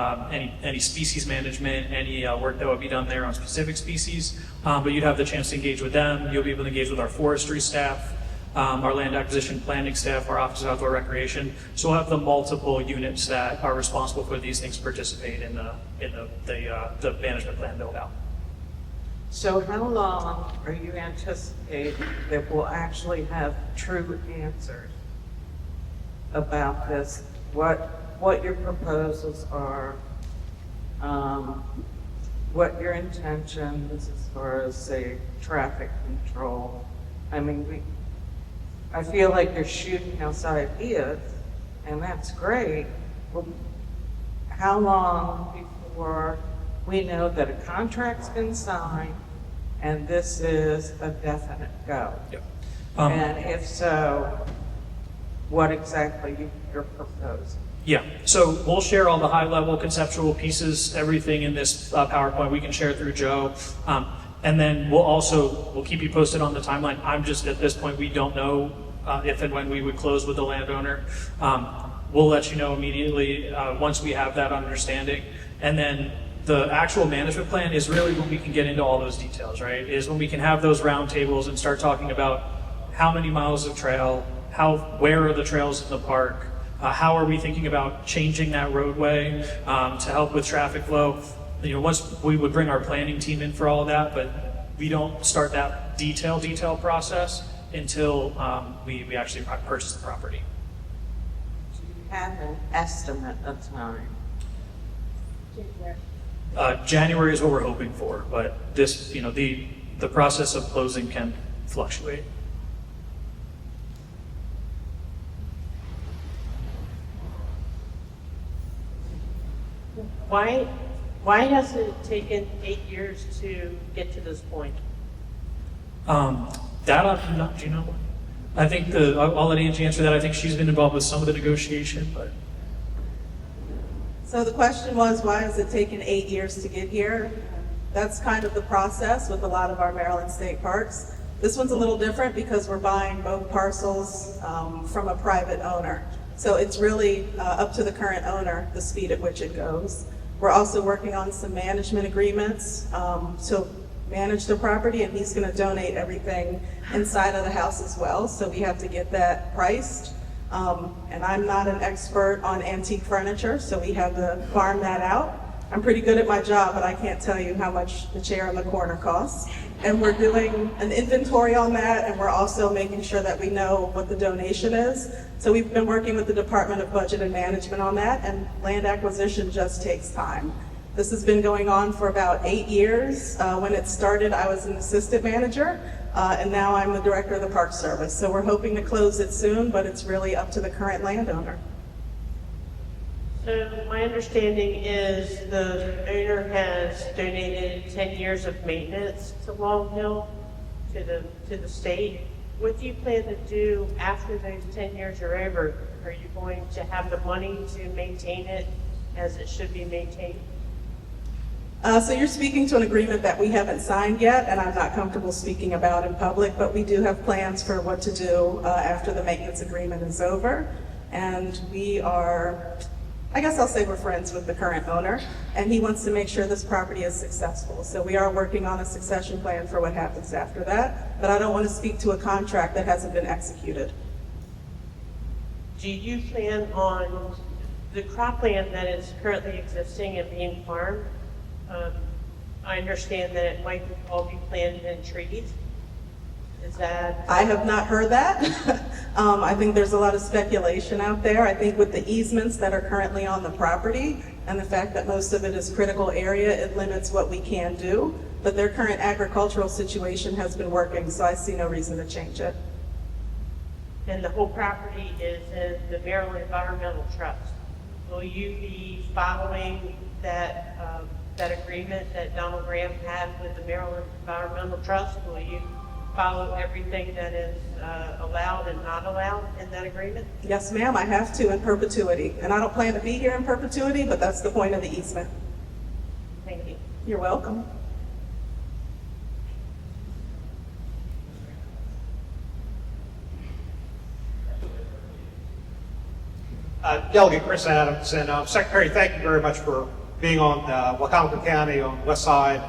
species management, any work that would be done there on specific species. But you'd have the chance to engage with them. You'll be able to engage with our forestry staff, our land acquisition planning staff, our Office of Outdoor Recreation. So we'll have the multiple units that are responsible for these things participate in the management plan build out. So how long are you anticipating that we'll actually have true answers about this? What your proposals are, what your intentions as far as, say, traffic control? I mean, I feel like you're shooting outside ideas, and that's great. Well, how long before we know that a contract's been signed and this is a definite go? Yep. And if so, what exactly you're proposing? Yeah, so we'll share all the high-level conceptual pieces, everything in this PowerPoint we can share through Joe. And then we'll keep you posted on the timeline. I'm just, at this point, we don't know if and when we would close with the landowner. We'll let you know immediately once we have that understanding. And then the actual management plan is really when we can get into all those details, right? Is when we can have those roundtables and start talking about how many miles of trail, where are the trails in the park, how are we thinking about changing that roadway to help with traffic flow. Once we would bring our planning team in for all of that, but we don't start that detail process until we actually purchase the property. Do you have an estimate of time? January is what we're hoping for, but this, the process of closing can fluctuate. Why has it taken 8 years to get to this point? Do you know? I think I'll let Angie answer that. I think she's been involved with some of the negotiation, but. So the question was, why has it taken 8 years to get here? That's kind of the process with a lot of our Maryland state parks. This one's a little different because we're buying both parcels from a private owner. So it's really up to the current owner, the speed at which it goes. We're also working on some management agreements to manage the property, and he's going to donate everything inside of the house as well. So we have to get that priced. And I'm not an expert on antique furniture, so we have to farm that out. I'm pretty good at my job, but I can't tell you how much the chair in the corner costs. And we're doing an inventory on that, and we're also making sure that we know what the donation is. So we've been working with the Department of Budget and Management on that, and land acquisition just takes time. This has been going on for about 8 years. When it started, I was an assistant manager, and now I'm the director of the Park Service. So we're hoping to close it soon, but it's really up to the current landowner. So my understanding is the owner has donated 10 years of maintenance to Long Hill to the state. What do you plan to do after those 10 years are over? Are you going to have the money to maintain it as it should be maintained? So you're speaking to an agreement that we haven't signed yet, and I'm not comfortable speaking about in public, but we do have plans for what to do after the maintenance agreement is over. And we are, I guess I'll say we're friends with the current owner, and he wants to make sure this property is successful. So we are working on a succession plan for what happens after that, but I don't want to speak to a contract that hasn't been executed. Do you plan on the cropland that is currently existing and being farmed? I understand that it might all be planted in trees. Is that? I have not heard that. I think there's a lot of speculation out there. I think with the easements that are currently on the property and the fact that most of it is critical area, it limits what we can do. But their current agricultural situation has been working, so I see no reason to change it. And the whole property is in the Maryland Environmental Trust. Will you be following that that agreement that Donald Graham had with the Maryland Environmental Trust? Will you follow everything that is allowed and not allowed in that agreement? Yes, ma'am, I have to in perpetuity. And I don't plan to be here in perpetuity, but that's the point of the easement. Thank you. You're welcome. Delegate Chris Adams, and Secretary, thank you very much for being on Wetipquin County on the west side,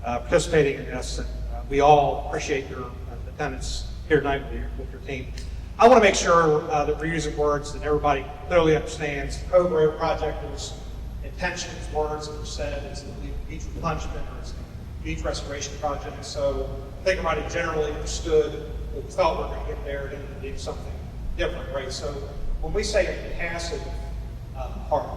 participating in this. And, we all appreciate your attendance here tonight with your team. I want to make sure that we're using words that everybody clearly understands. The Cove Road project was intentions, words that were said. It's a beach replenishment or it's a beach restoration project. So I think everybody generally understood what we felt we were going to get there and do something different, right? So when we say a passive part,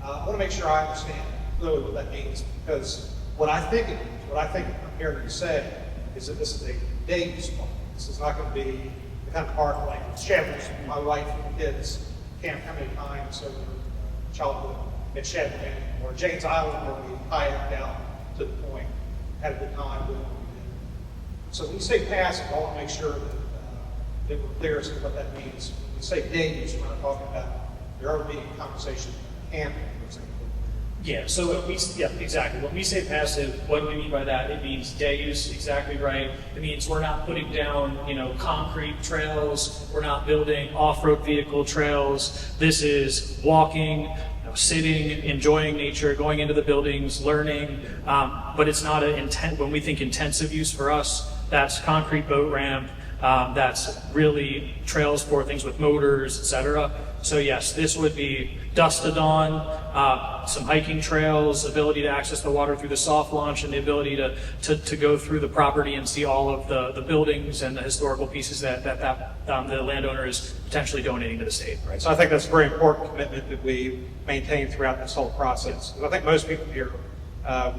I want to make sure I understand clearly what that means, because what I think it means, what I think I'm hearing you say, is that this is a day use park. This is not going to be the kind of park like Shadwell. My wife and kids can't come any times over childhood at Shadwell or James Island, where we kayaked out to the point, had a good time doing what we did. So when you say passive, I want to make sure that we're clear as to what that means. When we say day use, we're not talking about there are being conversations about camping, for example. Yeah, so exactly. When we say passive, what do we mean by that? It means day use, exactly right. It means we're not putting down, concrete trails. We're not building off-road vehicle trails. This is walking, sitting, enjoying nature, going into the buildings, learning. But it's not when we think intensive use for us, that's concrete boat ramp. That's really trails for things with motors, etc. So yes, this would be dusk to dawn, some hiking trails, ability to access the water through the soft launch, and the ability to go through the property and see all of the buildings and the historical pieces that the landowner is potentially donating to the state. Right. So I think that's a very important commitment that we maintain throughout this whole process. Because I think most people here,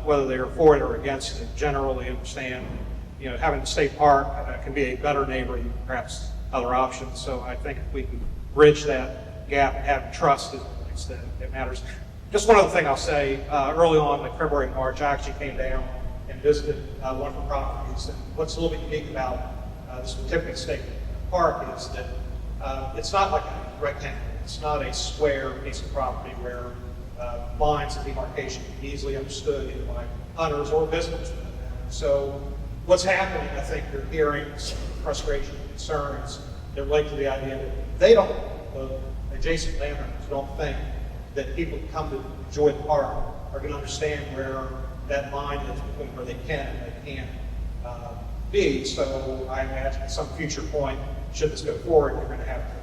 whether they're for it or against it, generally understand, having the state park can be a better neighbor than perhaps other options. So I think if we can bridge that gap and have trust, it matters. Just one other thing I'll say, early on, like February, March, I actually came down and visited one of the properties. And what's a little bit unique about this Wetipquin State Park is that it's not like a rectangle. It's not a square piece of property where lines of demarcation can be easily understood either by hunters or visitors. So what's happening, I think you're hearing some frustration and concerns that relate to the idea that the adjacent landowners don't think that people who come to enjoy the park are going to understand where that line is between where they can and they can't be. So I imagine at some future point, should this go forward, you're going to have to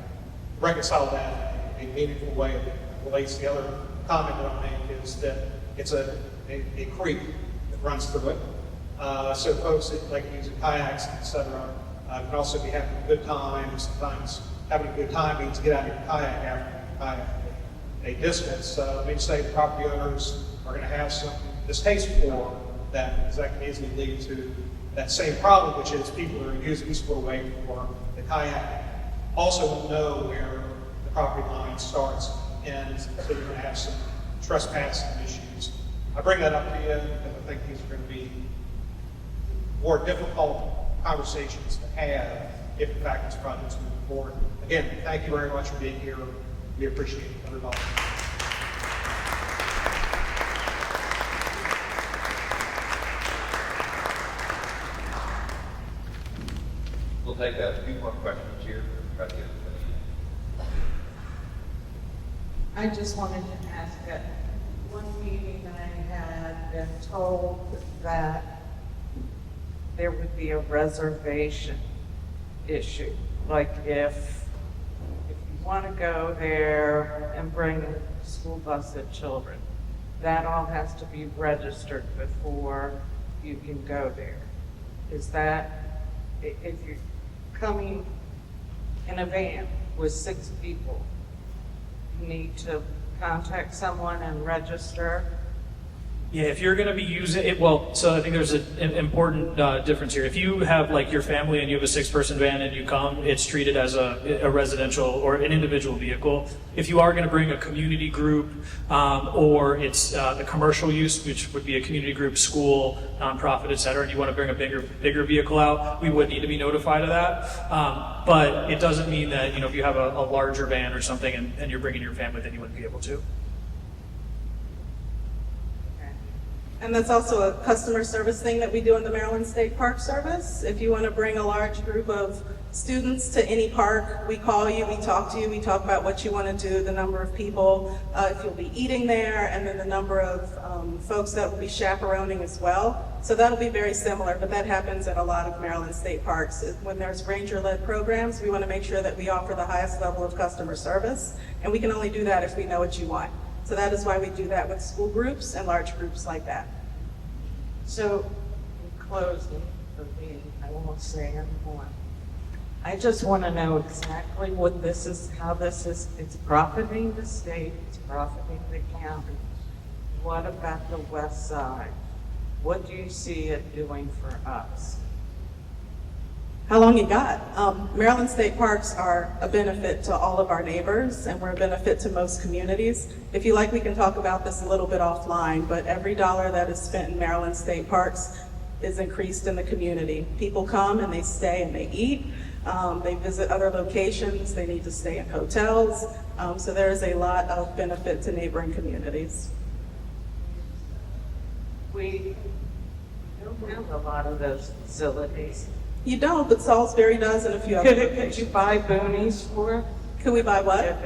reconcile that in a meaningful way that relates to the other comment that I'll make is that it's a creek that runs through it. So folks that like using kayaks, etc., can also be having a good time. Sometimes having a good time means get out of your kayak after your kayak a distance, we say the property owners are going to have some distaste for that, because that can easily lead to that same problem, which is people who are using the spillway for the kayak also will know where the property line starts and ends, so you're going to have some trespassing issues. I bring that up to you because I think these are going to be more difficult conversations to have if in fact this project's moving forward. Again, thank you very much for being here. We appreciate everybody. We'll take a few more questions here. I just wanted to ask, at one meeting I had been told that there would be a reservation issue. Like if you want to go there and bring a school bus of children, that all has to be registered before you can go there. Is that, if you're coming in a van with 6 people, you need to contact someone and register? Yeah, if you're going to be using it, well, so I think there's an important difference here. If you have like your family and you have a 6-person van and you come, it's treated as a residential or an individual vehicle. If you are going to bring a community group or it's the commercial use, which would be a community group, school, nonprofit, et cetera, and you want to bring a bigger vehicle out, we would need to be notified of that. But it doesn't mean that, if you have a larger van or something and you're bringing your family, then you wouldn't be able to. And that's also a customer service thing that we do in the Maryland State Park Service. If you want to bring a large group of students to any park, we call you, we talk to you, we talk about what you want to do, the number of people, if you'll be eating there, and then the number of folks that will be chaperoning as well. So that'll be very similar, but that happens at a lot of Maryland state parks. When there's ranger-led programs, we want to make sure that we offer the highest level of customer service, and we can only do that if we know what you want. So that is why we do that with school groups and large groups like that. So, in closing, for me, I won't say anymore. I just want to know exactly what this is, how this is, it's profiting the state, it's profiting the county. What about the west side? What do you see it doing for us? How long you got? Maryland State Parks are a benefit to all of our neighbors, and we're a benefit to most communities. If you like, we can talk about this a little bit offline, but every dollar that is spent in Maryland State Parks is increased in the community. People come and they stay and they eat. They visit other locations. They need to stay in hotels. So there is a lot of benefit to neighboring communities. We don't have a lot of those facilities. You don't, but Salisbury does and a few other locations. Could you buy boonies for it? Could we buy what?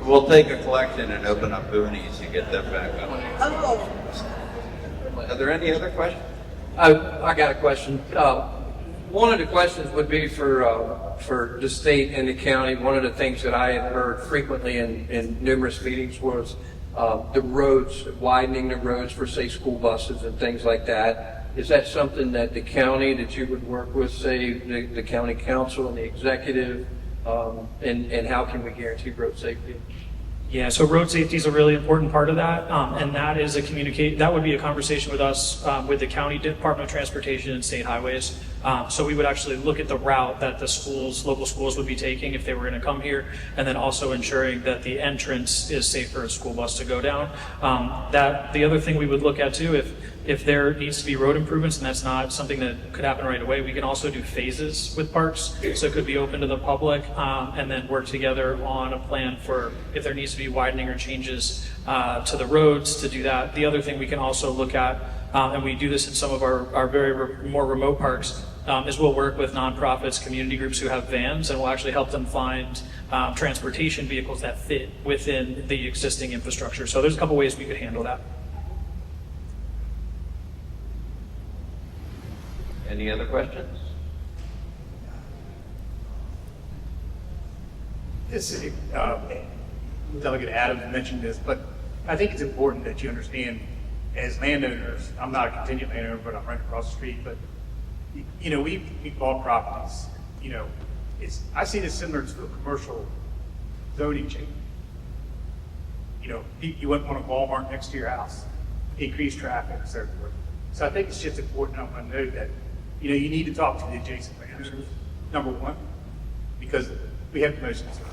We'll take a collection and open up boonies and get them back up. Oh. Are there any other questions? I got a question. One of the questions would be for the state and the county. One of the things that I had heard frequently in numerous meetings was the roads, widening the roads for, say, school buses and things like that. Is that something that the county, that you would work with, say, the county council and the executive, and how can we guarantee road safety? Yeah, so road safety is a really important part of that, and that is that would be a conversation with us, with the County Department of Transportation and State Highways. So we would actually look at the route that the schools, local schools would be taking if they were going to come here, and then also ensuring that the entrance is safe for a school bus to go down. The other thing we would look at too, if there needs to be road improvements, and that's not something that could happen right away, we can also do phases with parks. So it could be open to the public, and then work together on a plan for if there needs to be widening or changes to the roads to do that. The other thing we can also look at, and we do this in some of our more remote parks, is we'll work with nonprofits, community groups who have vans, and we'll actually help them find transportation vehicles that fit within the existing infrastructure. So there's a couple ways we could handle that. Any other questions? Delegate Adams mentioned this, but I think it's important that you understand, as landowners, I'm not a contingent landowner, but I'm right across the street, but you know, we bought properties, you know, I see this similar to a commercial zoning change. You know, you wouldn't want a Walmart next to your house, increase traffic and so forth. So I think it's just important to know that, you know, you need to talk to the adjacent landowners, number one, because we have the most concerns.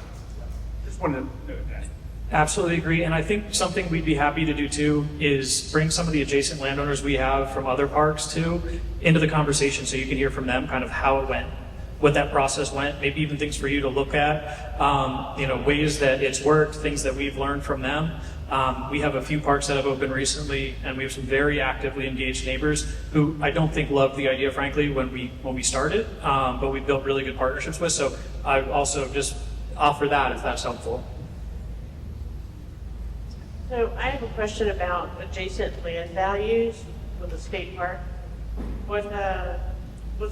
Just wanted to note that. Absolutely agree. And I think something we'd be happy to do too is bring some of the adjacent landowners we have from other parks too into the conversation so you can hear from them kind of how it went, what that process went, maybe even things for you to look at, you know, ways that it's worked, things that we've learned from them. We have a few parks that have opened recently, and we have some very actively engaged neighbors who I don't think loved the idea, frankly, when we started, but we built really good partnerships with. So I also just offer that if that's helpful. So I have a question about adjacent land values with the state park. What's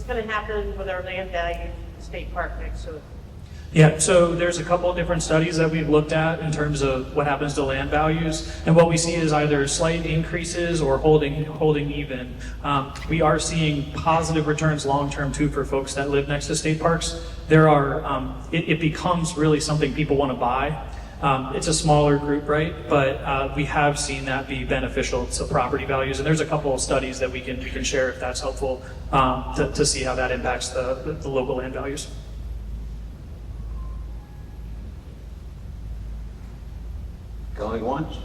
going to happen with our land values in the state park next to it? Yeah, so there's a couple of different studies that we've looked at in terms of what happens to land values, and what we see is either slight increases or holding even. We are seeing positive returns long-term too for folks that live next to state parks. There are, it becomes really something people want to buy. It's a smaller group, right? But we have seen that be beneficial to property values, and there's a couple of studies that we can share if that's helpful to see how that impacts the local land values. Going once?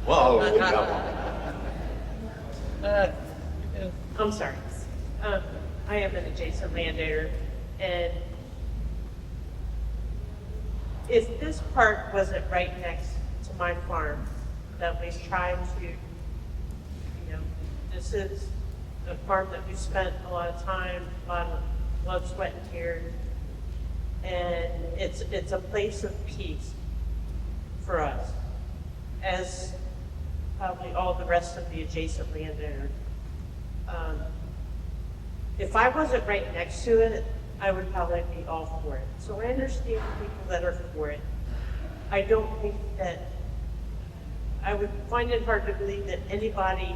Whoa. I'm sorry. I am an adjacent landowner, and if this park wasn't right next to my farm, that we tried to, you know, this is a farm that we spent a lot of time, a lot of sweat and tears, and it's a place of peace for us, as probably all the rest of the adjacent landowners. If I wasn't right next to it, I would probably be all for it. So I understand the people that are for it. I don't think that, I would find it hard to believe that anybody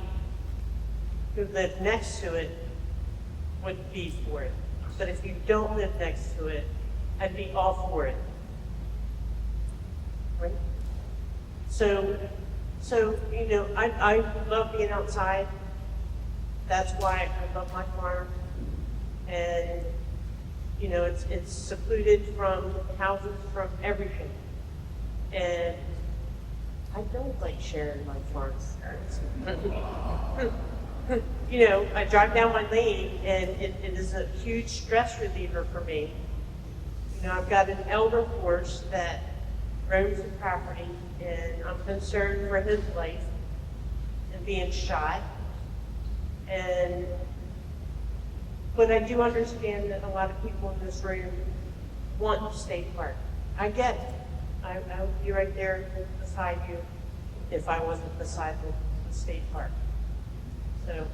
who lived next to it would be for it. But if you don't live next to it, I'd be all for it. Right? So you know, I love being outside. That's why I love my farm. And you know, it's secluded from houses, from everything. And I don't like sharing my farm. You know, I drive down my lane and it is a huge stress reliever for me. You know, I've got an elder horse that roams the property, and I'm concerned for his life and being shot. But I do understand that a lot of people in this room want the state park. I get it. I would be right there beside you if I wasn't beside the state park. So.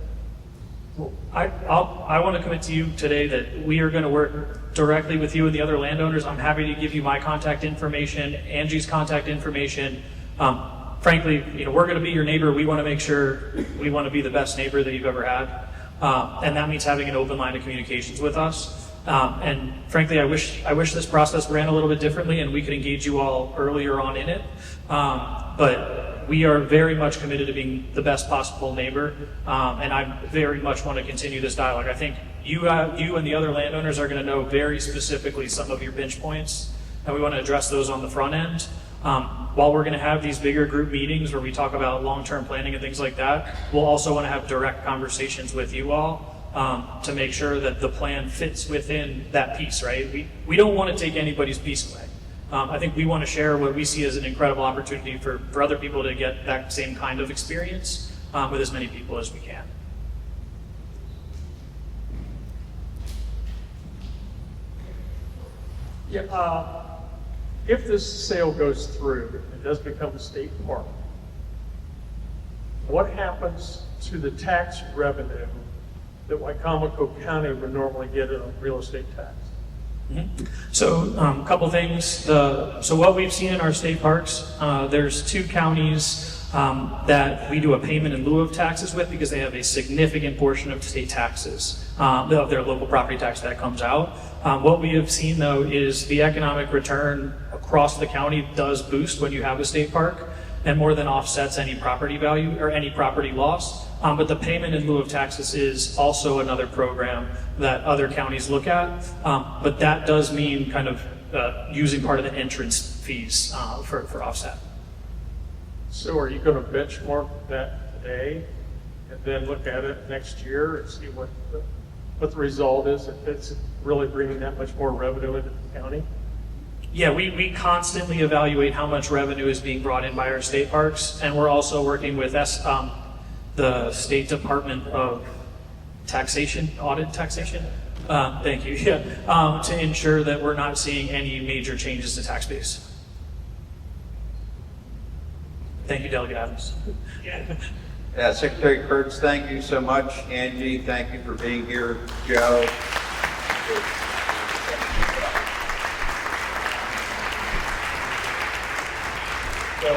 I want to commit to you today that we are going to work directly with you and the other landowners. I'm happy to give you my contact information, Angie's contact information. Frankly, you know, we're going to be your neighbor. We want to make sure we want to be the best neighbor that you've ever had. And that means having an open line of communications with us. And frankly, I wish this process ran a little bit differently and we could engage you all earlier on in it. But we are very much committed to being the best possible neighbor. And I very much want to continue this dialogue. I think you and the other landowners are going to know very specifically some of your pinch points, and we want to address those on the front end. While we're going to have these bigger group meetings where we talk about long-term planning and things like that, we'll also want to have direct conversations with you all to make sure that the plan fits within that piece, right? We don't want to take anybody's piece away. I think we want to share what we see as an incredible opportunity for other people to get that same kind of experience with as many people as we can. Yeah. If this sale goes through and does become a state park, what happens to the tax revenue that Wicomico County would normally get in a real estate tax? Mm-hmm. So a couple things. So what we've seen in our state parks, there's two counties that we do a payment in lieu of taxes with because they have a significant portion of state taxes, of their local property tax that comes out. What we have seen though is the economic return across the county does boost when you have a state park and more than offsets any property value or any property loss. But the payment in lieu of taxes is also another program that other counties look at. But that does mean kind of using part of the entrance fees for offset. So are you going to benchmark that today and then look at it next year and see what the result is, if it's really bringing that much more revenue into the county? Yeah, we constantly evaluate how much revenue is being brought in by our state parks, and we're also working with the State Department of Taxation, Audit Taxation. Thank you. Yeah, to ensure that we're not seeing any major changes to tax base. Thank you, Delegate Adams. Yeah, Secretary Kurtz, thank you so much. Angie, thank you for being here. Joe. So,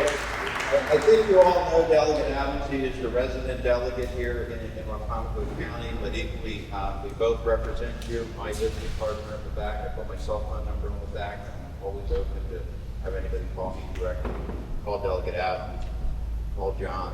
I think you all know Delegate Adams. He is the resident delegate here in Wacomico County, but equally, we both represent you. My business partner in the back. I put my cell phone number on the back. I'm always open to have anybody call me directly. Call Delegate Adams. Call John.